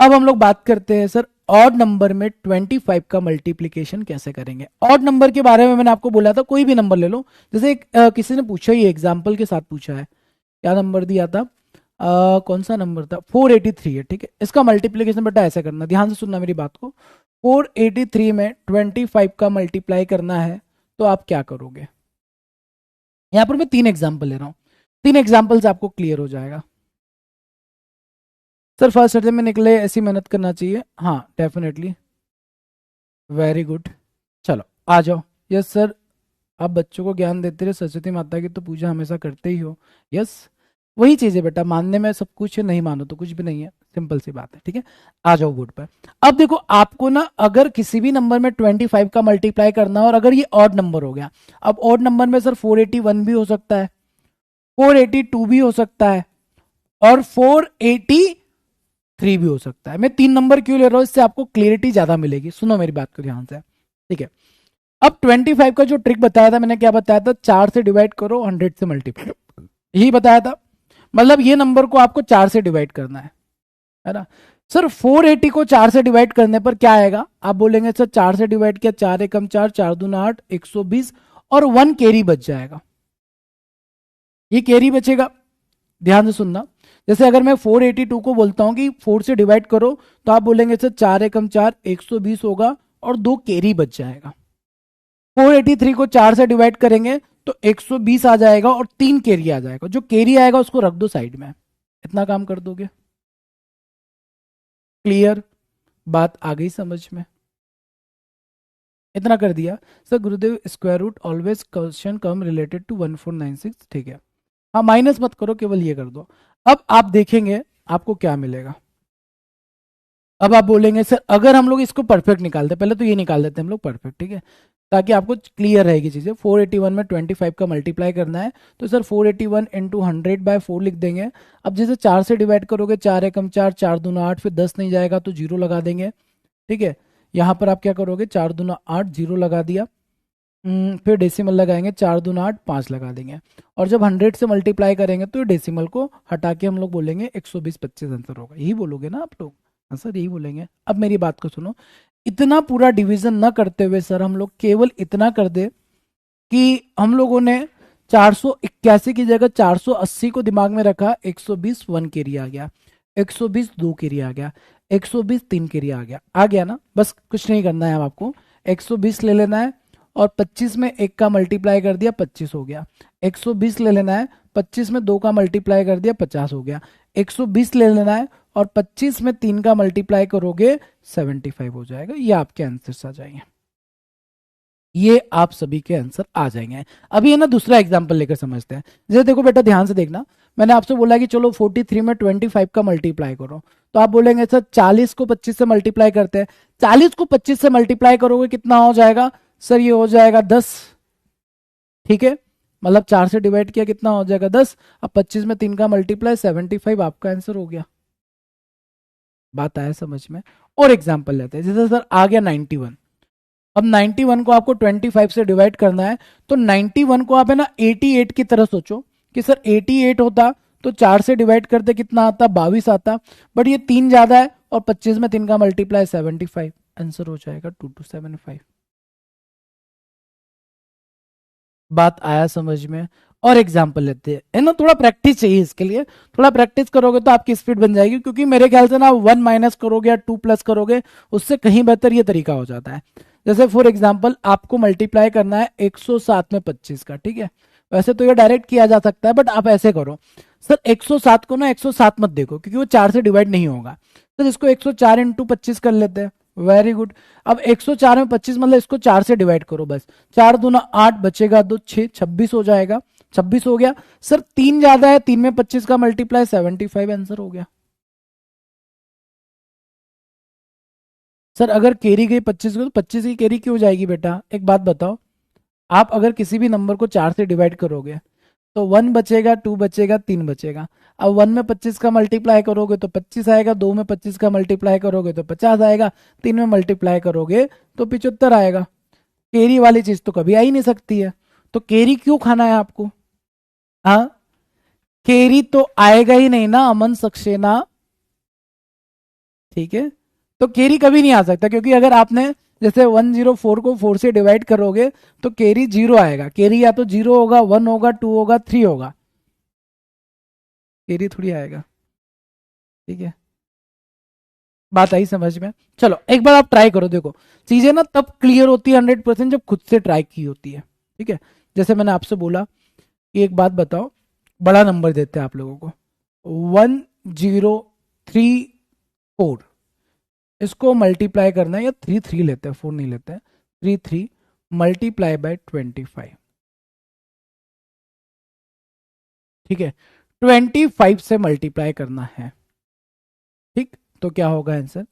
[SPEAKER 1] अब हम लोग बात करते हैं सर, ऑड नंबर में 25 का मल्टीप्लीकेशन कैसे करेंगे। ऑड नंबर के बारे में मैंने आपको बोला था, कोई भी नंबर ले लो, जैसे किसी ने पूछा, ही एग्जाम्पल के साथ पूछा है, क्या नंबर दिया था, कौन सा नंबर था, 483 है। ठीक है, इसका मल्टीप्लीकेशन बेटा ऐसे करना, ध्यान से सुनना मेरी बात को। 483 में 25 का मल्टीप्लाई करना है, तो आप क्या करोगे। यहां पर मैं 3 एग्जाम्पल ले रहा हूं, 3 एग्जाम्पल से आपको क्लियर हो जाएगा। सर फर्स्ट अटेम्प्ट में निकले, ऐसी मेहनत करना चाहिए, हाँ डेफिनेटली, वेरी गुड। चलो आ जाओ। यस सर, आप बच्चों को ज्ञान देते रहे, सरस्वती माता की तो पूजा हमेशा करते ही हो। यस, वही चीज है बेटा, मानने में सब कुछ है, नहीं मानो तो कुछ भी नहीं है, सिंपल सी बात है। ठीक है, आ जाओ बोर्ड पर। अब देखो आपको ना, अगर किसी भी नंबर में 25 का मल्टीप्लाई करना हो, और अगर ये ऑड नंबर हो गया, अब ऑड नंबर में सर 481 भी हो सकता है, 482 भी हो सकता है, और 483 भी हो सकता है। मैं 3 नंबर क्यों ले रहा हूं, इससे आपको क्लियरिटी ज्यादा मिलेगी, सुनो मेरी बात को ध्यान से। ठीक है, अब 25 का जो ट्रिक बताया था मैंने, क्या बताया था, 4 से डिवाइड करो, 100 से मल्टीप्लाई, यही बताया था। मतलब ये नंबर को आपको 4 से डिवाइड करना है ना। सर 480 को 4 से डिवाइड करने पर क्या आएगा, आप बोलेंगे सर 4 से डिवाइड किया, 4 एकम 4, 4 दूना 8, 120, और 1 कैरी बच जाएगा, ये कैरी बचेगा। ध्यान से सुनना, जैसे अगर मैं 482 को बोलता हूं कि 4 से डिवाइड करो, तो आप बोलेंगे सर 4 एकम 4, 120 होगा, और 2 कैरी बच जाएगा। 483 को 4 से डिवाइड करेंगे तो 120 आ जाएगा, और 3 कैरी आ जाएगा, जो कैरी आएगा उसको रख दो साइड में, इतना काम कर दोगे। क्लियर, बात आ गई समझ में, इतना कर दिया। Sir Gurudev square root always question come related to 1496, ठीक है, हाँ माइनस मत करो, केवल ये कर दो। अब आप देखेंगे आपको क्या मिलेगा, अब आप बोलेंगे सर अगर हम लोग इसको परफेक्ट निकालते, पहले तो ये निकाल देते हैं हम लोग परफेक्ट, ठीक है, ताकि आपको क्लियर रहेगी चीजें। 481 में 25 का मल्टीप्लाई करना है, तो सर 481 इंटू 100/4 लिख देंगे। अब जैसे 4 से डिवाइड करोगे, 4 एकम 4, 4 दूना 8, फिर 10 नहीं जाएगा तो 0 लगा देंगे, ठीक है। यहाँ पर आप क्या करोगे, 4 दूना 8, 0 लगा दिया। फिर डेसिमल लगाएंगे, 4 दूना 8, 5 लगा देंगे। और जब 100 से मल्टीप्लाई करेंगे तो डेसिमल को हटा के हम लोग बोलेंगे 120 25 आंसर होगा। यही बोलोगे ना आप लोग, आंसर यही बोलेंगे। अब मेरी बात को सुनो, इतना पूरा डिवीजन न करते हुए सर हम लोग केवल इतना कर दे कि हम लोगों ने 481 की जगह 480 को दिमाग में रखा, 120 1 केरी आ गया, 120 2 केरी आ गया, 120 3 केरी आ गया ना, बस कुछ नहीं करना है अब आपको। 120 ले लेना है और 25 में 1 का मल्टीप्लाई कर दिया, 25 हो गया। 120 ले लेना है, 25 में 2 का मल्टीप्लाई कर दिया, 50 हो गया। 120 ले लेना है और 25 में 3 का मल्टीप्लाई करोगे, 75 हो जाएगा। ये आपके आंसर्स आ जाएंगे, ये आप सभी के आंसर आ जाएंगे। अभी है ना दूसरा एग्जांपल लेकर समझते हैं। जैसे देखो बेटा ध्यान से देखना, मैंने आपसे बोला कि चलो 43 में 25 का मल्टीप्लाई करो, तो आप बोलेंगे सर 40 को 25 से मल्टीप्लाई करते हैं। 40 को 25 से मल्टीप्लाई करोगे कितना हो जाएगा, सर ये हो जाएगा 10, ठीक है, मतलब 4 से डिवाइड किया कितना हो जाएगा 10। अब 25 में 3 का मल्टीप्लाई, 75 आपका आंसर हो गया। बात आया समझ में। और एग्जाम्पल लेते हैं, जैसे सर आ गया 91। अब 91 को आपको 25 से डिवाइड करना है, तो 91 को आप है ना 88 की तरह सोचो कि सर 88 होता तो 4 से डिवाइड करते कितना आता, 22 आता, बट ये 3 ज्यादा है और 25 में 3 का मल्टीप्लाई 75, आंसर हो जाएगा 2275। बात आया समझ में। और एग्जाम्पल लेते हैं, है ना, थोड़ा प्रैक्टिस चाहिए इसके लिए, थोड़ा प्रैक्टिस करोगे तो आपकी स्पीड बन जाएगी, क्योंकि मेरे ख्याल से ना 1 माइनस करोगे या 2 प्लस करोगे उससे कहीं बेहतर ये तरीका हो जाता है। जैसे फॉर एग्जाम्पल आपको मल्टीप्लाई करना है 107 में 25 का, ठीक है, वैसे तो ये डायरेक्ट किया जा सकता है, बट आप ऐसे करो सर 107 को ना 107 मत देखो, क्योंकि वो 4 से डिवाइड नहीं होगा, तो इसको 104 इंटू 25 कर लेते हैं। Very good. अब 104 में 25 मतलब इसको 4 से डिवाइड करो बस, 4 दूना 8, बचेगा 2 6, 26 हो जाएगा। 26 हो गया। सर 3 ज्यादा है, 3 में 25 का मल्टीप्लाई 75, आंसर हो गया। सर अगर कैरी गई 25 को, तो 25 की कैरी क्यों जाएगी बेटा, एक बात बताओ। आप अगर किसी भी नंबर को 4 से डिवाइड करोगे तो 1 बचेगा, 2 बचेगा, 3 बचेगा। अब 1 में 25 का मल्टीप्लाई करोगे तो 25 आएगा, 2 में 25 का मल्टीप्लाई करोगे तो 50 आएगा, 3 में मल्टीप्लाई करोगे तो 75 आएगा। केरी वाली चीज तो कभी आ ही नहीं सकती है, तो केरी क्यों खाना है आपको। हाँ, केरी तो आएगा ही नहीं ना अमन सक्सेना, ठीक है, तो केरी कभी नहीं आ सकता, क्योंकि अगर आपने जैसे 104 को 4 से डिवाइड करोगे तो केरी 0 आएगा। केरी या तो 0 होगा, 1 होगा, 2 होगा, 3 होगा, केरी थोड़ी आएगा, ठीक है। बात आई समझ में। चलो एक बार आप ट्राई करो, देखो चीजें ना तब क्लियर होती है 100% जब खुद से ट्राई की होती है, ठीक है। जैसे मैंने आपसे बोला कि एक बात बताओ, बड़ा नंबर देते हैं आप लोगों को, 1034, इसको मल्टीप्लाई करना है, या 3 लेते हैं, 4 नहीं लेते हैं, 3 मल्टीप्लाई बाय 25, ठीक है, 25 से मल्टीप्लाई करना है, ठीक। तो क्या होगा आंसर,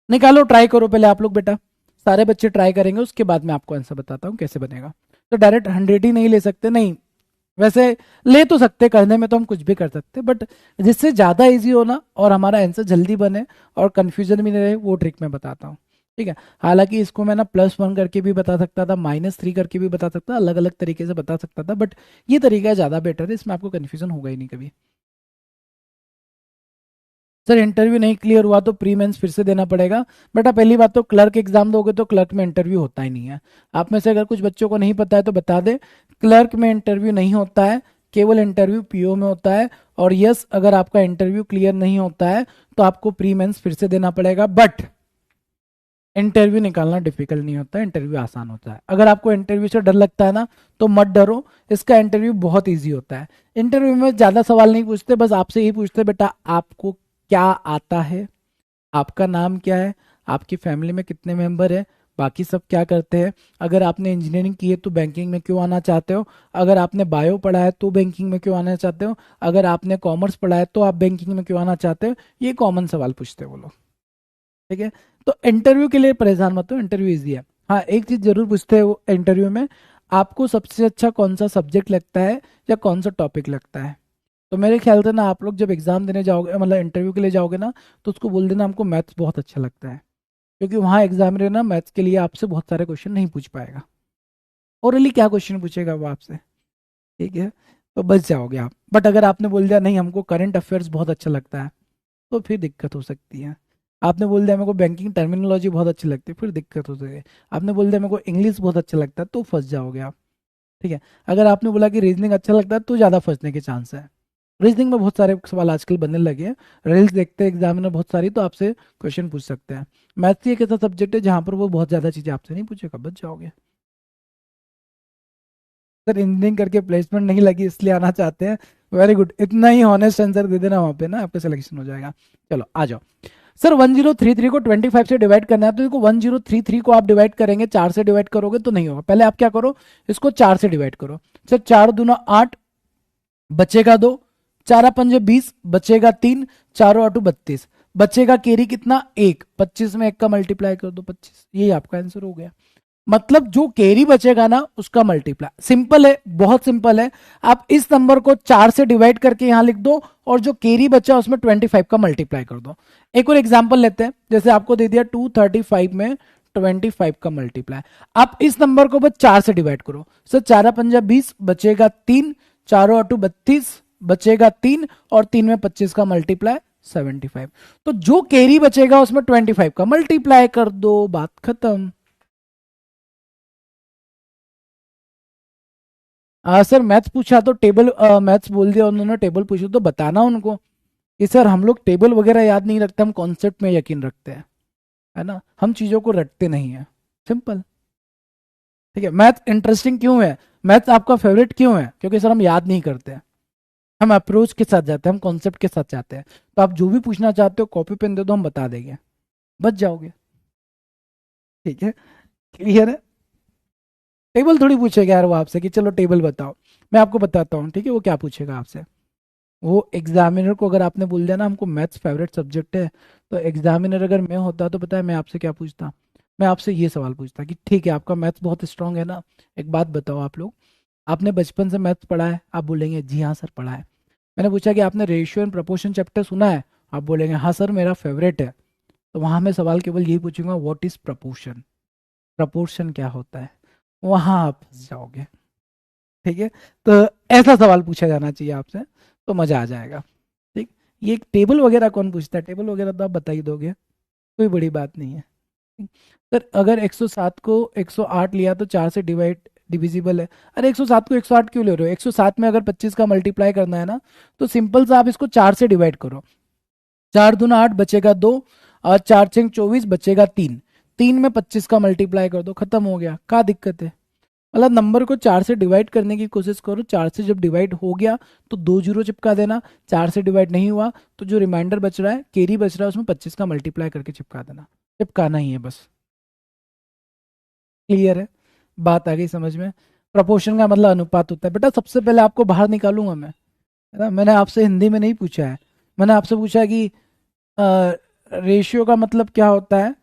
[SPEAKER 1] निकालो, ट्राई करो पहले आप लोग बेटा, सारे बच्चे ट्राई करेंगे, उसके बाद मैं आपको आंसर बताता हूँ कैसे बनेगा। तो डायरेक्ट 100 ही नहीं ले सकते, नहीं, वैसे ले तो सकते, करने में तो हम कुछ भी कर सकते, बट जिससे ज्यादा इजी हो ना और हमारा आंसर जल्दी बने और कंफ्यूजन भी नहीं रहे, वो ट्रिक मैं बताता हूँ, ठीक है। हालांकि इसको मैं ना +1 करके भी बता सकता था, -3 करके भी बता सकता था, अलग अलग तरीके से बता सकता था, बट ये तरीका ज्यादा बेटर है, इसमें आपको कंफ्यूजन होगा ही नहीं कभी। सर इंटरव्यू नहीं क्लियर हुआ तो प्री मेंस फिर से देना पड़ेगा। बेटा पहली बात तो क्लर्क एग्जाम दोगे तो क्लर्क में इंटरव्यू होता ही नहीं है। आप में से अगर कुछ बच्चों को नहीं पता है तो बता दे, क्लर्क में इंटरव्यू नहीं होता है, केवल इंटरव्यू पीओ में होता है। और यस, अगर आपका इंटरव्यू क्लियर नहीं होता है तो आपको प्री मेंस फिर से देना पड़ेगा, बट इंटरव्यू निकालना डिफिकल्ट नहीं होता है, इंटरव्यू आसान होता है। अगर आपको इंटरव्यू से डर लगता है ना तो मत डरो, इसका इंटरव्यू बहुत ईजी होता है। इंटरव्यू में ज्यादा सवाल नहीं पूछते, बस आपसे यही पूछते बेटा आपको क्या आता है, आपका नाम क्या है, आपकी फैमिली में कितने मेंबर है, बाकी सब क्या करते हैं, अगर आपने इंजीनियरिंग की है तो बैंकिंग में क्यों आना चाहते हो, अगर आपने बायो पढ़ा है तो बैंकिंग में क्यों आना चाहते हो, अगर आपने कॉमर्स पढ़ा है तो आप बैंकिंग में क्यों आना चाहते हो, ये कॉमन सवाल पूछते हैं वो लोग, ठीक है, तो इंटरव्यू के लिए परेशान मत हो, इंटरव्यू इजी है। हाँ, एक चीज जरूर पूछते हैं वो इंटरव्यू में, आपको सबसे अच्छा कौन सा सब्जेक्ट लगता है या कौन सा टॉपिक लगता है। तो मेरे ख्याल से ना आप लोग जब एग्जाम देने जाओगे, मतलब इंटरव्यू के लिए जाओगे ना, तो उसको बोल देना हमको मैथ्स बहुत अच्छा लगता है, क्योंकि वहाँ एग्जामिनर ना मैथ्स के लिए आपसे बहुत सारे क्वेश्चन नहीं पूछ पाएगा। ओरली क्या क्वेश्चन पूछेगा वो आपसे, ठीक है, तो बच जाओगे आप। बट अगर आपने बोल दिया नहीं हमको करंट अफेयर्स बहुत अच्छा लगता है, तो फिर दिक्कत हो सकती है। आपने बोल दिया मेरे को बैंकिंग टर्मिनोलॉजी बहुत अच्छी लगती है, फिर दिक्कत हो सकती है। आपने बोल दिया मेरे को इंग्लिश बहुत अच्छा लगता है, तो फंस जाओगे आप। ठीक है, अगर आपने बोला कि रीजनिंग अच्छा लगता है, तो ज़्यादा फंसने के चांस है। रीजनिंग में बहुत सारे सवाल आजकल बनने लगे हैं, रील्स देखते हैं एग्जामिनर बहुत सारी, तो आपसे क्वेश्चन पूछ सकते हैं। मैथ्स एक ऐसा सब्जेक्ट है जहाँ पर वो बहुत ज़्यादा चीज़ें आपसे नहीं पूछेगा, बच जाओगे। सर इंजीनियरिंग करके प्लेसमेंट नहीं लगी इसलिए आना चाहते हैं, वेरी गुड, इतना ही ऑनेस्ट आंसर दे देना, वहाँ पे ना आपका सिलेक्शन हो जाएगा। चलो आ जाओ। सर 1033 को 25 से डिवाइड करना है, तो इसको 1033 को आप डिवाइड करेंगे, 4 से डिवाइड करोगे तो नहीं होगा। पहले आप क्या करो, इसको 4 से डिवाइड करो। सर 4 दूना 8, बचेगा 2, 4 पंजे 20, बचेगा 3, 4 8 32, बचेगा केरी कितना 1, 25 में 1 का मल्टीप्लाई कर दो 25, यही आपका आंसर हो गया। मतलब जो कैरी बचेगा ना उसका मल्टीप्लाई, सिंपल है, बहुत सिंपल है। आप इस नंबर को 4 से डिवाइड करके यहां लिख दो, और जो कैरी बचा उसमें 25 का मल्टीप्लाई कर दो। एक और एग्जांपल लेते हैं, जैसे आपको दे दिया 235 में 25 का मल्टीप्लाई। आप इस नंबर को बस 4 से डिवाइड करो। सर 4 पंजा 20, बचेगा 3, 4 8 32, बचेगा 3, और 3 में 25 का मल्टीप्लाई 75। तो जो कैरी बचेगा उसमें 25 का मल्टीप्लाई कर दो, बात खत्म। सर मैथ्स पूछा तो टेबल, मैथ्स बोल दिया उन्होंने, टेबल पूछा तो बताना उनको कि सर हम लोग टेबल वगैरह याद नहीं रखते, हम कॉन्सेप्ट में यकीन रखते हैं, है ना, हम चीज़ों को रटते नहीं है, सिंपल। ठीक है, मैथ इंटरेस्टिंग क्यों है, मैथ्स आपका फेवरेट क्यों है, क्योंकि सर हम याद नहीं करते हैं, हम अप्रोच के साथ जाते हैं, हम कॉन्सेप्ट के साथ जाते हैं। तो आप जो भी पूछना चाहते हो कॉपी पेन दे दो, हम बता देंगे, बच जाओगे। ठीक है, क्लियर है। टेबल थोड़ी पूछेगा यार वो आपसे कि चलो टेबल बताओ, मैं आपको बताता हूँ, ठीक है, वो क्या पूछेगा आपसे। वो एग्जामिनर को अगर आपने बोल दिया ना हमको मैथ्स फेवरेट सब्जेक्ट है, तो एग्जामिनर अगर मैं होता तो पता है मैं आपसे क्या पूछता, मैं आपसे ये सवाल पूछता कि ठीक है आपका मैथ्स बहुत स्ट्रांग है ना, एक बात बताओ आप लोग, आपने बचपन से मैथ्स पढ़ा है, आप बोलेंगे जी हाँ सर पढ़ा है। मैंने पूछा कि आपने रेशियो एंड प्रोपोर्शन चैप्टर सुना है, आप बोलेंगे हाँ सर मेरा फेवरेट है। तो वहाँ मैं सवाल केवल यही पूछूंगा, व्हाट इज प्रपोर्शन, प्रपोर्शन क्या होता है, वहाँ आप फंस जाओगे। ठीक है, तो ऐसा सवाल पूछा जाना चाहिए आपसे, तो मजा आ जाएगा। ठीक, ये टेबल वगैरह कौन पूछता है, टेबल वगैरह तो आप बता ही दोगे, कोई बड़ी बात नहीं है। ठीक? सर अगर 107 को 108 लिया तो 4 से डिविजिबल है। अरे 107 को 108 क्यों ले रहे हो, 107 में अगर 25 का मल्टीप्लाई करना है ना, तो सिंपल सा आप इसको 4 से डिवाइड करो। 4 दूना 8, बचेगा 2, और 4 6 24, बचेगा 3, 3 में 25 का मल्टीप्लाई कर दो, खत्म हो गया, क्या दिक्कत है। मतलब नंबर को 4 से डिवाइड करने की कोशिश करो, 4 से जब डिवाइड हो गया तो 2 जीरो चिपका देना, 4 से डिवाइड नहीं हुआ तो जो रिमाइंडर बच रहा है, कैरी बच रहा है, उसमें 25 का मल्टीप्लाई करके चिपका देना, चिपकाना ही है बस। क्लियर है, बात आ गई समझ में। प्रपोर्शन का मतलब अनुपात होता है बेटा, सबसे पहले आपको बाहर निकालूंगा मैं, है ना, मैंने आपसे हिंदी में नहीं पूछा है, मैंने आपसे पूछा कि रेशियो का मतलब क्या होता है,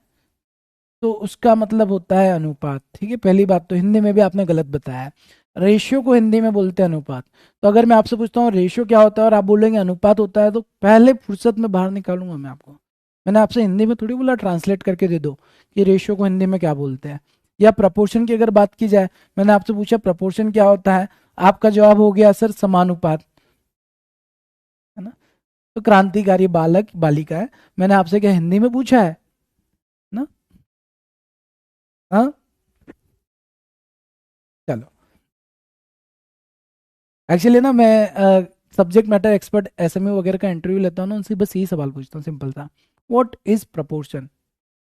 [SPEAKER 1] तो उसका मतलब होता है अनुपात। ठीक है, पहली बात तो हिंदी में भी आपने गलत बताया है, रेशियो को हिंदी में बोलते हैं अनुपात। तो अगर मैं आपसे पूछता हूँ रेशियो क्या होता है और आप बोलेंगे अनुपात होता है, तो पहले फुर्सत में बाहर निकालूंगा मैं आपको। मैंने आपसे हिंदी में थोड़ी बोला ट्रांसलेट करके दे दो कि रेशियो को हिंदी में क्या बोलते हैं। या प्रपोर्शन की अगर बात की जाए, मैंने आपसे पूछा प्रपोर्शन क्या होता है, आपका जवाब हो गया सर समानुपात, है ना, तो क्रांतिकारी बालक बालिका है, मैंने आपसे क्या हिंदी में पूछा है ना। हाँ, चलो, एक्चुअली ना मैं सब्जेक्ट मैटर एक्सपर्ट एसएमए वगैरह का इंटरव्यू लेता हूँ ना, उनसे बस यही सवाल पूछता हूँ सिंपल सा, व्हाट इज प्रपोर्शन,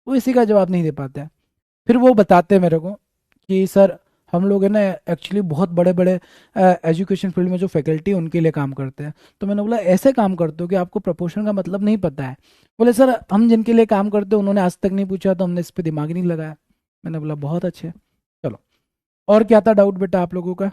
[SPEAKER 1] वो इसी का जवाब नहीं दे पाते हैं। फिर वो बताते हैं मेरे को कि सर हम लोग है ना एक्चुअली बहुत बड़े बड़े एजुकेशन फील्ड में जो फैकल्टी है उनके लिए काम करते हैं। तो मैंने बोला ऐसे काम करते हो कि आपको प्रपोर्शन का मतलब नहीं पता है। बोले सर हम जिनके लिए काम करते हैं उन्होंने आज तक नहीं पूछा, तो हमने इस पर दिमाग नहीं लगाया। मैंने बोला बहुत अच्छे, चलो, और क्या था डाउट बेटा आप लोगों का।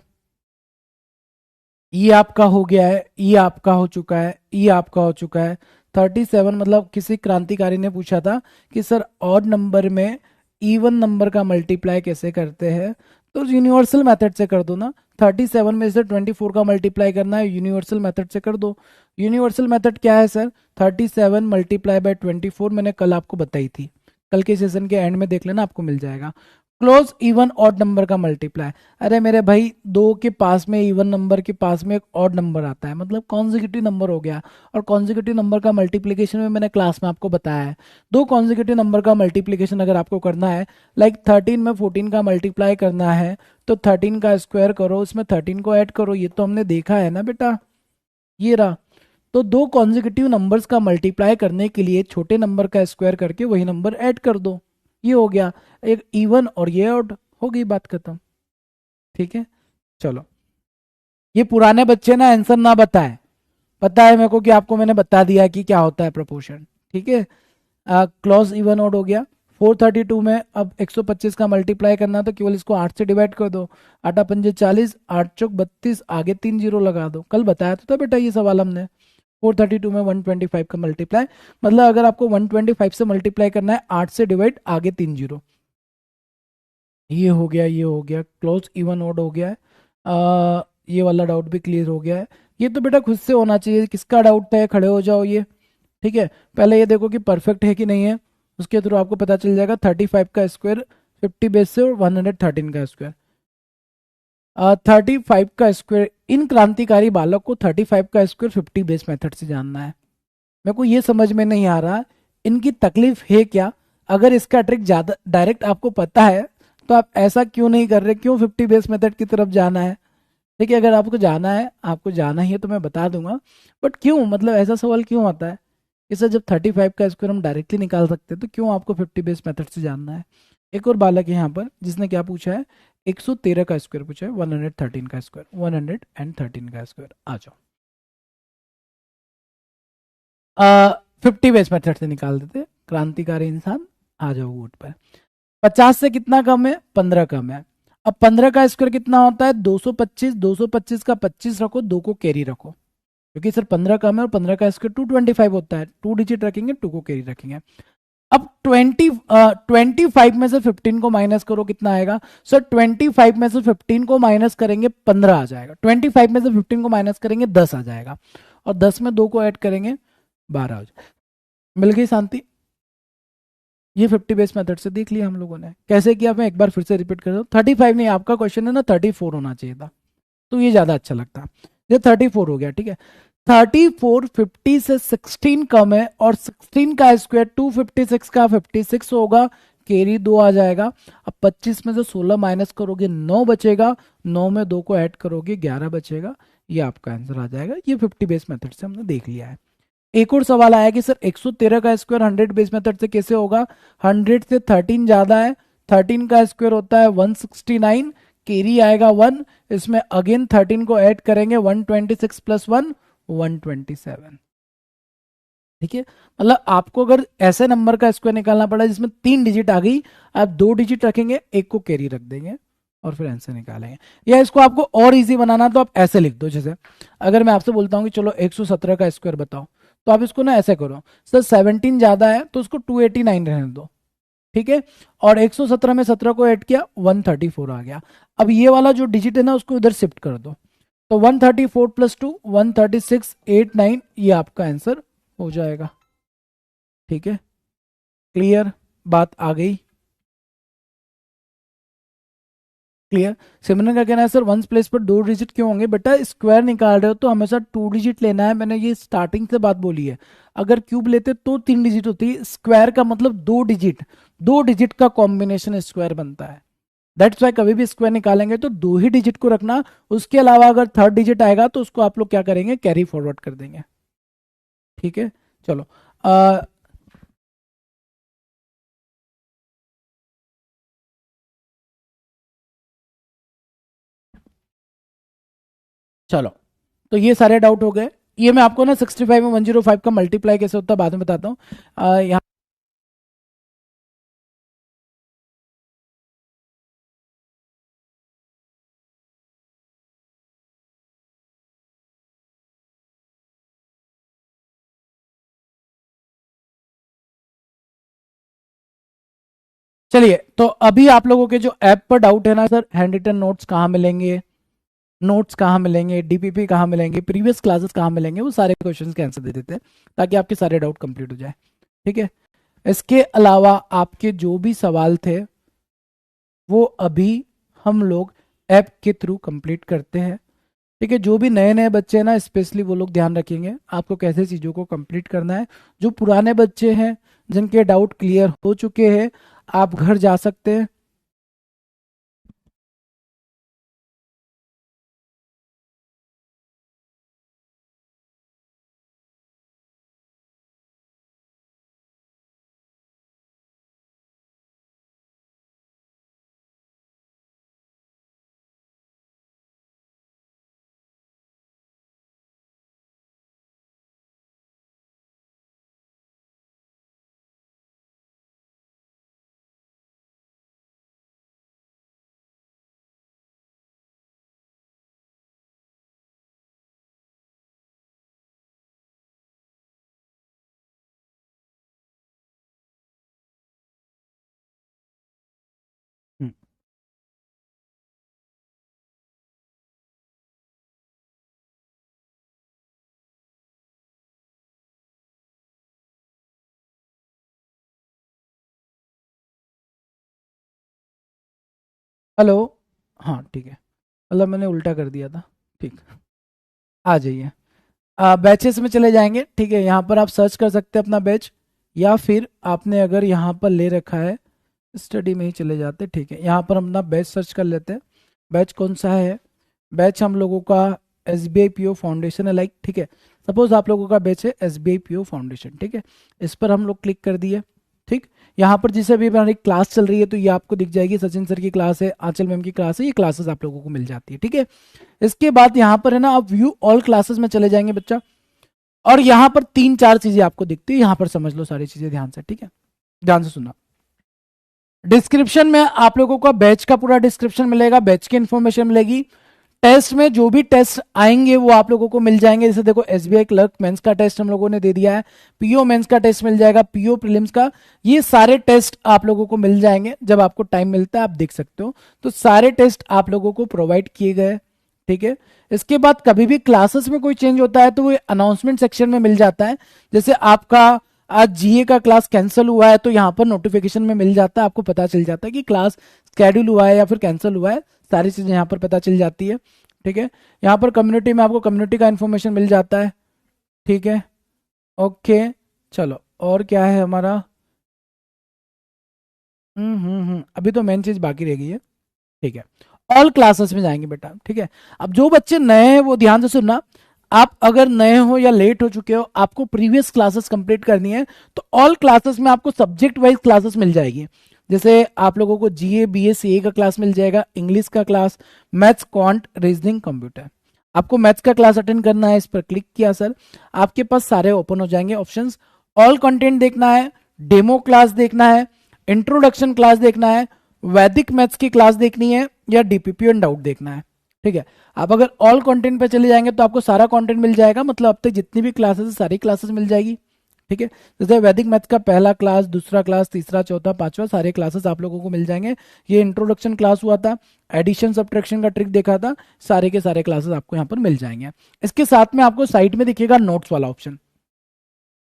[SPEAKER 1] ये आपका हो गया है, ये आपका हो चुका है, ये आपका हो चुका है, 37 मतलब किसी क्रांतिकारी ने पूछा था कि सर ऑड नंबर में इवन नंबर का मल्टीप्लाई कैसे करते हैं, तो यूनिवर्सल मेथड से कर दो ना। 37 में से 24 का मल्टीप्लाई करना है, यूनिवर्सल मेथड से कर दो। यूनिवर्सल मेथड क्या है सर? 37 मल्टीप्लाई बाय 24, मैंने कल आपको बताई थी, कल के सेशन के एंड में देख लेना, आपको मिल जाएगा। क्लोज इवन ऑड नंबर का मल्टीप्लाई। अरे मेरे भाई, दो के पास में इवन नंबर के पास में एक ऑड नंबर आता है, मतलब कॉन्जिक्यूटिव नंबर हो गया। और कॉन्जिक्यूटिव नंबर का मल्टीप्लिकेशन में मैंने क्लास में आपको बताया है, दो कॉन्जिक्यूटिव नंबर का मल्टीप्लिकेशन अगर आपको करना है, लाइक 13 में 14 का मल्टीप्लाई करना है, तो 13 का स्क्वायर करो, उसमें 13 को ऐड करो, ये तो हमने देखा है ना बेटा, ये रहा। तो दो कॉन्जिक्यूटिव नंबर्स का मल्टीप्लाई करने के लिए छोटे नंबर का स्क्वायर करके वही नंबर ऐड कर दो, ये हो गया एक इवन और ये ऑड, हो गई बात खत्म। ठीक है, चलो। ये पुराने बच्चे ना आंसर ना बताए, पता है मेरे को कि आपको मैंने बता दिया कि क्या होता है प्रोपोर्शन। ठीक है, क्लॉज इवन ऑड हो गया। 432 में अब 125 का मल्टीप्लाई करना, तो केवल इसको 8 से डिवाइड कर दो। 8 पंजे 40, 8 चौक 32, आगे 3 जीरो लगा दो। कल बताया तो था बेटा ये सवाल हमने। 432 में 125 का मल्टीप्लाई, मतलब अगर आपको 125 से मल्टीप्लाई करना है, 8 से डिवाइड, आगे 3 जीरो। ये हो गया, ये हो गया, क्लोज इवन ऑड हो गया है। ये वाला डाउट भी क्लियर हो गया है। ये तो बेटा खुद से होना चाहिए, किसका डाउट है खड़े हो जाओ ये। ठीक है, पहले ये देखो कि परफेक्ट है कि नहीं है, उसके थ्रू आपको पता चल जाएगा। 35 का स्क्वायर 50 बेस से, और 113 का स्क्वायर। 35 का स्क्वायर, इन क्रांतिकारी बालक को 35 का स्क्वायर 50 बेस मेथड से जानना है। मेरे को ये समझ में नहीं आ रहा इनकी तकलीफ है क्या। अगर इसका ट्रिक ज्यादा डायरेक्ट आपको पता है, तो आप ऐसा क्यों नहीं कर रहे, क्यों 50 बेस मेथड की तरफ जाना है। ठीक है, अगर आपको जाना है, आपको जाना ही है तो मैं बता दूंगा, बट क्यों, मतलब ऐसा सवाल क्यों आता है कि सर जब 35 का स्क्वायर हम डायरेक्टली निकाल सकते हैं, तो क्यों आपको 50 बेस मेथड से जानना है। एक और बालक है यहाँ पर जिसने क्या पूछा है, 113 का स्क्वायर पूछा है, 113 का स्क्वायर, 113 का स्क्वायर। आ जाओ, 50 बेस मेथड से निकाल देते, क्रांतिकारी इंसान। आ जाओ वोट पर। 50 से कितना कम है, 15 कम है। अब 15 का स्क्वायर कितना होता है, 225। 225 का 25 रखो, दो को कैरी रखो, क्योंकि सर 15 कम है और 15 का स्क्वायर 225 होता है, टू डिजिट रखेंगे, टू को कैरी रखेंगे। अब 25 में से 15 को माइनस करो, कितना आएगा सर? 25 में से 15 को माइनस करेंगे 15 आ जाएगा, 25 में से 15 को माइनस करेंगे 10 आ जाएगा, और 10 में दो को ऐड करेंगे 12 आ जाएगा। मिल गई शांति। ये 50 बेस मेथड से देख लिया हम लोगों ने कैसे किया। मैं एक बार फिर से रिपीट कर रहा हूँ, 35 नहीं, आपका क्वेश्चन है ना 34 होना चाहिए था, तो ये ज्यादा अच्छा लगता। ये 34 हो गया, ठीक है। 34 50 से 16 कम है, और 16 का स्क्वायर 256 का 56 होगा, कैरी 2 आ जाएगा। अब 25 में से 16 माइनस करोगे 9 बचेगा, 9 में 2 को ऐड करोगे 11 बचेगा, ये आपका आंसर आ जाएगा। ये 50 बेस मेथड से हमने देख लिया है। एक और सवाल आया कि सर 113 का स्क्वायर 100 बेस मेथड से कैसे होगा। 100 से 13 ज्यादा है, 13 का स्क्वायर होता है 169, कैरी आएगा 1, इसमें अगेन 13 को ऐड करेंगे, 126 प्लस 1 127। ठीक है, मतलब आपको अगर ऐसे नंबर का स्क्वायर निकालना पड़ा जिसमें 3 डिजिट आ गई, आप 2 डिजिट रखेंगे, एक को कैरी रख देंगे, और फिर आंसर निकालेंगे। या इसको आपको और इजी बनाना तो आप ऐसे लिख दो, जैसे अगर मैं आपसे बोलता हूँ कि चलो 117 का स्क्वायर बताओ, तो आप इसको ना ऐसे करो, सर 17 ज्यादा है तो उसको 289 रहने दो। ठीक है, और 117 में 17 को ऐड किया, 134 आ गया। अब ये वाला जो डिजिट है ना उसको इधर शिफ्ट कर दो, तो 134 प्लस 2 136 89, ये आपका आंसर हो जाएगा। ठीक है, क्लियर, बात आ गई, क्लियर। सिमरन का कहना है सर वंस प्लेस पर 2 डिजिट क्यों होंगे, बेटा स्क्वायर निकाल रहे हो तो हमेशा 2 डिजिट लेना है, मैंने ये स्टार्टिंग से बात बोली है। अगर क्यूब लेते तो 3 डिजिट होती, स्क्वायर का मतलब 2 डिजिट, 2 डिजिट का कॉम्बिनेशन स्क्वायर बनता है। दैट्स वाई कभी भी स्क्वायर निकालेंगे तो 2 ही डिजिट को रखना, उसके अलावा अगर थर्ड डिजिट आएगा तो उसको आप लोग क्या करेंगे, कैरी फॉरवर्ड कर देंगे। ठीक है, चलो। आ, चलो, तो ये सारे डाउट हो गए। ये मैं आपको ना 65 में 105 का मल्टीप्लाई कैसे होता है बाद में बताता हूँ। यहाँ चलिए, तो अभी आप लोगों के जो ऐप पर डाउट है ना सर, हैंड रिटन नोट्स कहाँ मिलेंगे, नोट्स कहाँ मिलेंगे, डीपीपी कहाँ मिलेंगे, प्रीवियस क्लासेस कहाँ मिलेंगे, वो सारे क्वेश्चंस के आंसर दे देते हैं ताकि आपके सारे डाउट कंप्लीट हो जाए। ठीक है, इसके अलावा आपके जो भी सवाल थे वो अभी हम लोग ऐप के थ्रू कंप्लीट करते हैं। ठीक है, जो भी नए नए बच्चे हैं ना, स्पेशली वो लोग ध्यान रखेंगे आपको कैसे चीज़ों को कंप्लीट करना है। जो पुराने बच्चे हैं जिनके डाउट क्लियर हो चुके हैं, आप घर जा सकते हैं। हम्म, हेलो। हाँ ठीक है, मतलब मैंने उल्टा कर दिया था। ठीक, आ जाइए। बैचेस में चले जाएंगे। ठीक है, यहाँ पर आप सर्च कर सकते हैं अपना बैच, या फिर आपने अगर यहाँ पर ले रखा है स्टडी में ही चले जाते। ठीक है, यहाँ पर हम अपना बैच सर्च कर लेते हैं। बैच कौन सा है, बैच हम लोगों का S B I P O foundation है, लाइक। ठीक है, सपोज आप लोगों का बैच है S B I P O foundation. ठीक है, इस पर हम लोग क्लिक कर दिए। ठीक, यहाँ पर जिसे भी हमारी क्लास चल रही है तो ये आपको दिख जाएगी, सचिन सर की क्लास है, आंचल मैम की क्लास है, ये क्लासेस आप लोगों को मिल जाती है। ठीक है, इसके बाद यहाँ पर है ना, आप व्यू ऑल क्लासेस में चले जाएंगे बच्चा, और यहाँ पर 3-4 चीजें आपको दिखती है, यहाँ पर समझ लो सारी चीजें ध्यान से। ठीक है, ध्यान से सुनना। डिस्क्रिप्शन में आप लोगों का बैच का पूरा डिस्क्रिप्शन मिलेगा, बैच की इंफॉर्मेशन मिलेगी। टेस्ट में जो भी टेस्ट आएंगे वो आप लोगों को मिल जाएंगे। जैसे देखो, एसबीआई क्लर्क मेंस का टेस्ट हम लोगों ने दे दिया है, पीओ मेंस का टेस्ट मिल जाएगा, पीओ प्रीलिम्स का, ये सारे टेस्ट आप लोगों को मिल जाएंगे। जब आपको टाइम मिलता है आप देख सकते हो, तो सारे टेस्ट आप लोगों को प्रोवाइड किए गए। ठीक है, इसके बाद कभी भी क्लासेस में कोई चेंज होता है तो वो अनाउंसमेंट सेक्शन में मिल जाता है। जैसे आपका आज जीए का क्लास कैंसिल हुआ है तो यहाँ पर नोटिफिकेशन में मिल जाता है, आपको पता चल जाता है कि क्लास स्केड्यूल हुआ है या फिर कैंसिल हुआ है, सारी चीजें यहाँ पर पता चल जाती है। ठीक है, यहाँ पर कम्युनिटी में आपको कम्युनिटी का इन्फॉर्मेशन मिल जाता है। ठीक है, ओके, चलो और क्या है हमारा। अभी तो मेन चीज बाकी रह गई है। ठीक है, ऑल क्लासेस में जाएंगे बेटा। ठीक है, अब जो बच्चे नए हैं वो ध्यान से सुनना। आप अगर नए हो या लेट हो चुके हो, आपको प्रीवियस क्लासेस कंप्लीट करनी है, तो ऑल क्लासेस में आपको सब्जेक्ट वाइज क्लासेस मिल जाएगी। जैसे आप लोगों को जीए बीए सीए का क्लास मिल जाएगा, इंग्लिश का class, maths quant reasoning computer. आपको मैथ्स का क्लास अटेंड करना है, इस पर क्लिक किया सर, आपके पास सारे ओपन हो जाएंगे ऑप्शंस। ऑल कंटेंट देखना है, डेमो क्लास देखना है, इंट्रोडक्शन क्लास देखना है, वैदिक मैथ्स की क्लास देखनी है, या डीपीपी एंड डाउट देखना है। ठीक है, आप अगर ऑल कंटेंट पे चले जाएंगे तो आपको सारा कंटेंट मिल जाएगा, मतलब अब तक जितनी भी क्लासेस है सारी क्लासेस मिल जाएगी। ठीक है, जैसे वैदिक मैथ्स का पहला क्लास, दूसरा क्लास, तीसरा, चौथा, पांचवा, सारे क्लासेस आप लोगों को मिल जाएंगे। ये इंट्रोडक्शन क्लास हुआ था, एडिशन सब्ट्रैक्शन का ट्रिक देखा था, सारे के सारे क्लासेस आपको यहाँ पर मिल जाएंगे। इसके साथ में आपको साइड में दिखेगा नोट्स वाला ऑप्शन।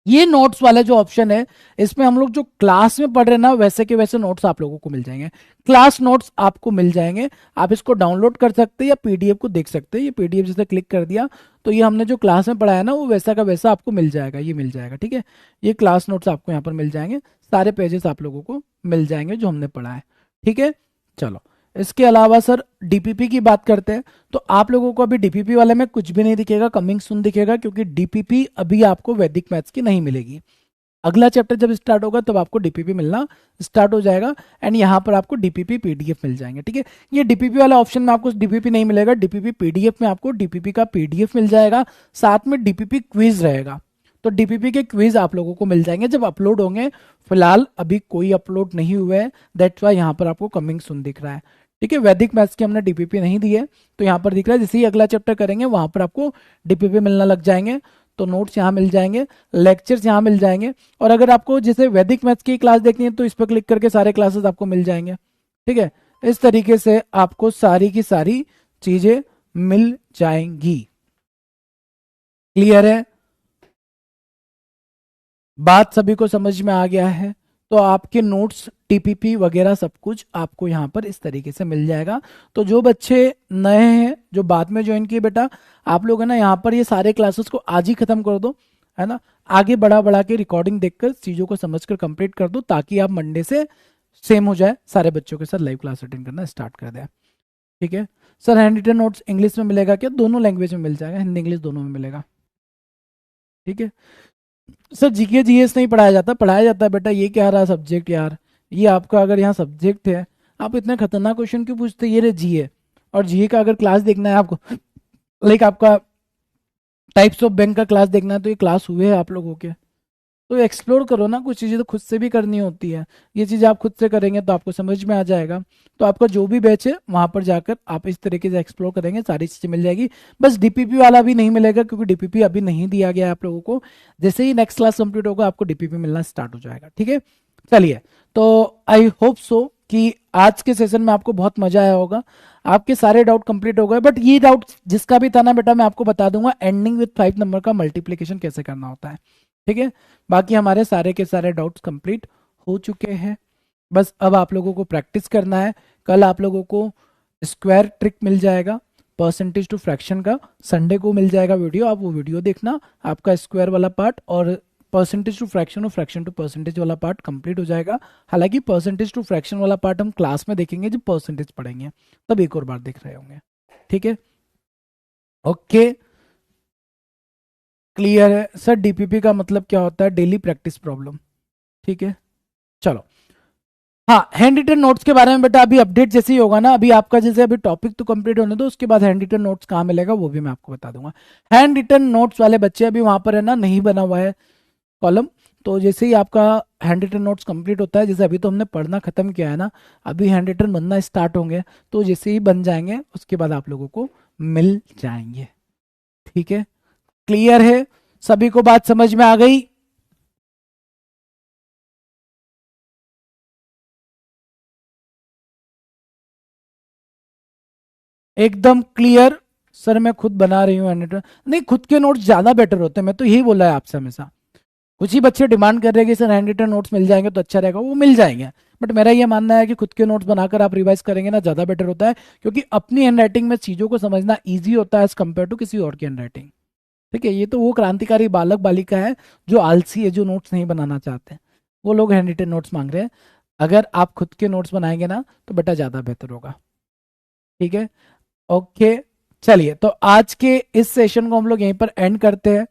[SPEAKER 1] ये नोट्स वाला जो ऑप्शन है, इसमें हम लोग जो क्लास में पढ़ रहे हैं ना, वैसे के वैसे नोट्स आप लोगों को मिल जाएंगे। क्लास नोट्स आपको मिल जाएंगे, आप इसको डाउनलोड कर सकते हैं या पीडीएफ को देख सकते हैं। ये पीडीएफ जैसे क्लिक कर दिया तो ये हमने जो क्लास में पढ़ा है ना, वो वैसा का वैसा आपको मिल जाएगा, ये मिल जाएगा। ठीक है, ये क्लास नोट्स आपको यहाँ पर मिल जाएंगे, सारे पेजेस आप लोगों को मिल जाएंगे जो हमने पढ़ा है। ठीक है, चलो इसके अलावा सर डीपीपी की बात करते हैं, तो आप लोगों को अभी डीपीपी वाले में कुछ भी नहीं दिखेगा, कमिंग सुन दिखेगा, क्योंकि डीपीपी अभी आपको वैदिक मैथ्स की नहीं मिलेगी। अगला चैप्टर जब स्टार्ट होगा तब आपको डीपीपी मिलना स्टार्ट हो जाएगा, एंड यहाँ पर आपको डीपीपी पीडीएफ मिल जाएंगे। ठीक है, ये डीपीपी वाला ऑप्शन में आपको डीपीपी नहीं मिलेगा, डीपीपी पीडीएफ में आपको डीपीपी का पीडीएफ मिल जाएगा, साथ में डीपीपी क्विज रहेगा। तो डीपीपी के क्विज आप लोगों को मिल जाएंगे जब अपलोड होंगे। फिलहाल अभी कोई अपलोड नहीं हुए हैं, दैट्स वाई यहाँ पर आपको कमिंग सुन दिख रहा है। ठीक है, वैदिक मैथ्स की हमने डीपीपी नहीं दी है तो यहाँ पर दिख रहा है, जैसे ही अगला चैप्टर करेंगे वहां पर आपको डीपीपी मिलना लग जाएंगे। तो नोट्स यहाँ मिल जाएंगे, लेक्चर्स यहाँ मिल जाएंगे। और अगर आपको जैसे वैदिक मैथ्स की क्लास देखनी है तो इस पर क्लिक करके सारे क्लासेस आपको मिल जाएंगे। ठीक है, इस तरीके से आपको सारी की सारी चीजें मिल जाएंगी। क्लियर है? बात सभी को समझ में आ गया है? तो आपके नोट्स, टीपीपी वगैरह सब कुछ आपको यहाँ पर इस तरीके से मिल जाएगा। तो जो बच्चे नए हैं, जो बाद में ज्वाइन किए, बेटा आप लोग है ना यहाँ पर ये सारे क्लासेस को आज ही खत्म कर दो, है ना। आगे बढ़ा बढ़ा के रिकॉर्डिंग देखकर चीजों को समझकर कंप्लीट कर दो, ताकि आप मंडे से सेम हो जाए, सारे बच्चों के साथ लाइव क्लास अटेंड करना स्टार्ट कर दें। ठीक है sir, handwritten notes English में मिलेगा क्या? दोनों लैंग्वेज में मिल जाएगा, हिंदी इंग्लिश दोनों में मिलेगा। ठीक है सर, जीके जीएस नहीं पढ़ाया जाता? पढ़ाया जाता है बेटा। ये क्या रहा सब्जेक्ट यार, ये आपका अगर यहाँ सब्जेक्ट है, आप इतने खतरनाक क्वेश्चन क्यों पूछते? ये रे जीए, और जीए का अगर क्लास देखना है आपको, लाइक आपका टाइप्स ऑफ बैंक का क्लास देखना है, तो ये क्लास हुए हैं आप लोगों के, तो एक्सप्लोर करो ना। कुछ चीज़ें तो खुद से भी करनी होती है, ये चीज़ें आप खुद से करेंगे तो आपको समझ में आ जाएगा। तो आपका जो भी बैच है वहां पर जाकर आप इस तरीके से एक्सप्लोर करेंगे, सारी चीज़ें मिल जाएगी। बस डीपीपी वाला भी नहीं मिलेगा, क्योंकि डीपीपी अभी नहीं दिया गया है आप लोगों को। जैसे ही नेक्स्ट क्लास कंप्लीट होगा आपको डीपीपी मिलना स्टार्ट हो जाएगा। ठीक है, चलिए, तो आई होप सो कि आज के सेशन में आपको बहुत मजा आया होगा, आपके सारे डाउट कंप्लीट हो गए। बट ये डाउट जिसका भी था ना बेटा, मैं आपको बता दूंगा एंडिंग विथ 5 नंबर का मल्टीप्लीकेशन कैसे करना होता है। ठीक है, बाकी हमारे सारे के सारे डाउट्स कंप्लीट हो चुके हैं। बस अब आप लोगों को प्रैक्टिस करना है। कल आप लोगों को स्क्वायर ट्रिक मिल जाएगा, परसेंटेज टू फ्रैक्शन का, संडे को मिल जाएगा वीडियो, आप वो वीडियो देखना। आपका स्क्वायर वाला पार्ट और परसेंटेज टू फ्रैक्शन और फ्रैक्शन टू परसेंटेज वाला पार्ट कंप्लीट हो जाएगा। हालांकि परसेंटेज टू फ्रैक्शन वाला पार्ट हम क्लास में देखेंगे, जब परसेंटेज पढ़ेंगे तब एक और बार देख रहे होंगे। ठीक है, ओके, क्लियर है सर? डीपीपी का मतलब क्या होता है? Daily practice problem. ठीक है, चलो। हाँ, हैंड रिटन नोट्स के बारे में बेटा अभी अपडेट जैसे ही होगा ना, अभी आपका जैसे अभी टॉपिक तो कंप्लीट होने दो, उसके बाद हैंड रिटन नोट्स कहाँ मिलेगा वो भी मैं आपको बता दूंगा। हैंड रिटन नोट्स वाले बच्चे अभी वहां पर है ना, नहीं बना हुआ है कॉलम। तो जैसे ही आपका हैंड रिटन नोट्स कंप्लीट होता है, जैसे अभी तो हमने पढ़ना खत्म किया है ना, अभी हैंड रिटन बनना स्टार्ट होंगे, तो जैसे ही बन जाएंगे उसके बाद आप लोगों को मिल जाएंगे। ठीक है, क्लियर है? सभी को बात समझ में आ गई? एकदम क्लियर। सर मैं खुद बना रही हूँ हैंड, नहीं खुद के नोट्स ज्यादा बेटर होते हैं, मैं तो यही बोला है आपसे हमेशा। कुछ ही बच्चे डिमांड कर रहे हैं कि सर हैंड रिटन नोट्स मिल जाएंगे तो अच्छा रहेगा, वो मिल जाएंगे। बट मेरा ये मानना है कि खुद के नोट्स बनाकर आप रिवाइज करेंगे ना, ज्यादा बेटर होता है, क्योंकि अपनी हैंड राइटिंग में चीजों को समझना ईजी होता है एज कम्पेयर टू किसी और की हैंड राइटिंग। ठीक है, ये तो वो क्रांतिकारी बालक बालिका है जो आलसी है, जो नोट्स नहीं बनाना चाहते, वो लोग हैंड रिटन नोट्स मांग रहे हैं। अगर आप खुद के नोट्स बनाएंगे ना तो बेटा ज्यादा बेहतर होगा। ठीक है, ओके, चलिए, तो आज के इस सेशन को हम लोग यहीं पर एंड करते हैं।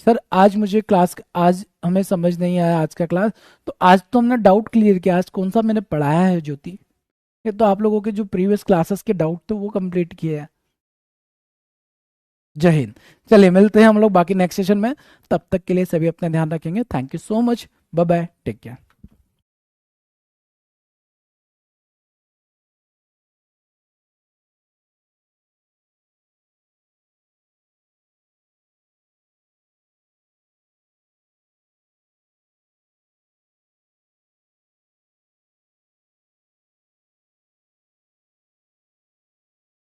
[SPEAKER 1] सर आज मुझे क्लास, आज हमें समझ नहीं आया आज का क्लास, तो आज तो हमने डाउट क्लियर किया। आज कौन सा मैंने पढ़ाया है ज्योति? ये तो आप लोगों के जो प्रीवियस क्लासेस के डाउट थे वो कंप्लीट किए हैं। जय हिंद। चलिए मिलते हैं हम लोग बाकी नेक्स्ट सेशन में, तब तक के लिए सभी अपना ध्यान रखेंगे। Thank you so much, bye bye, take care.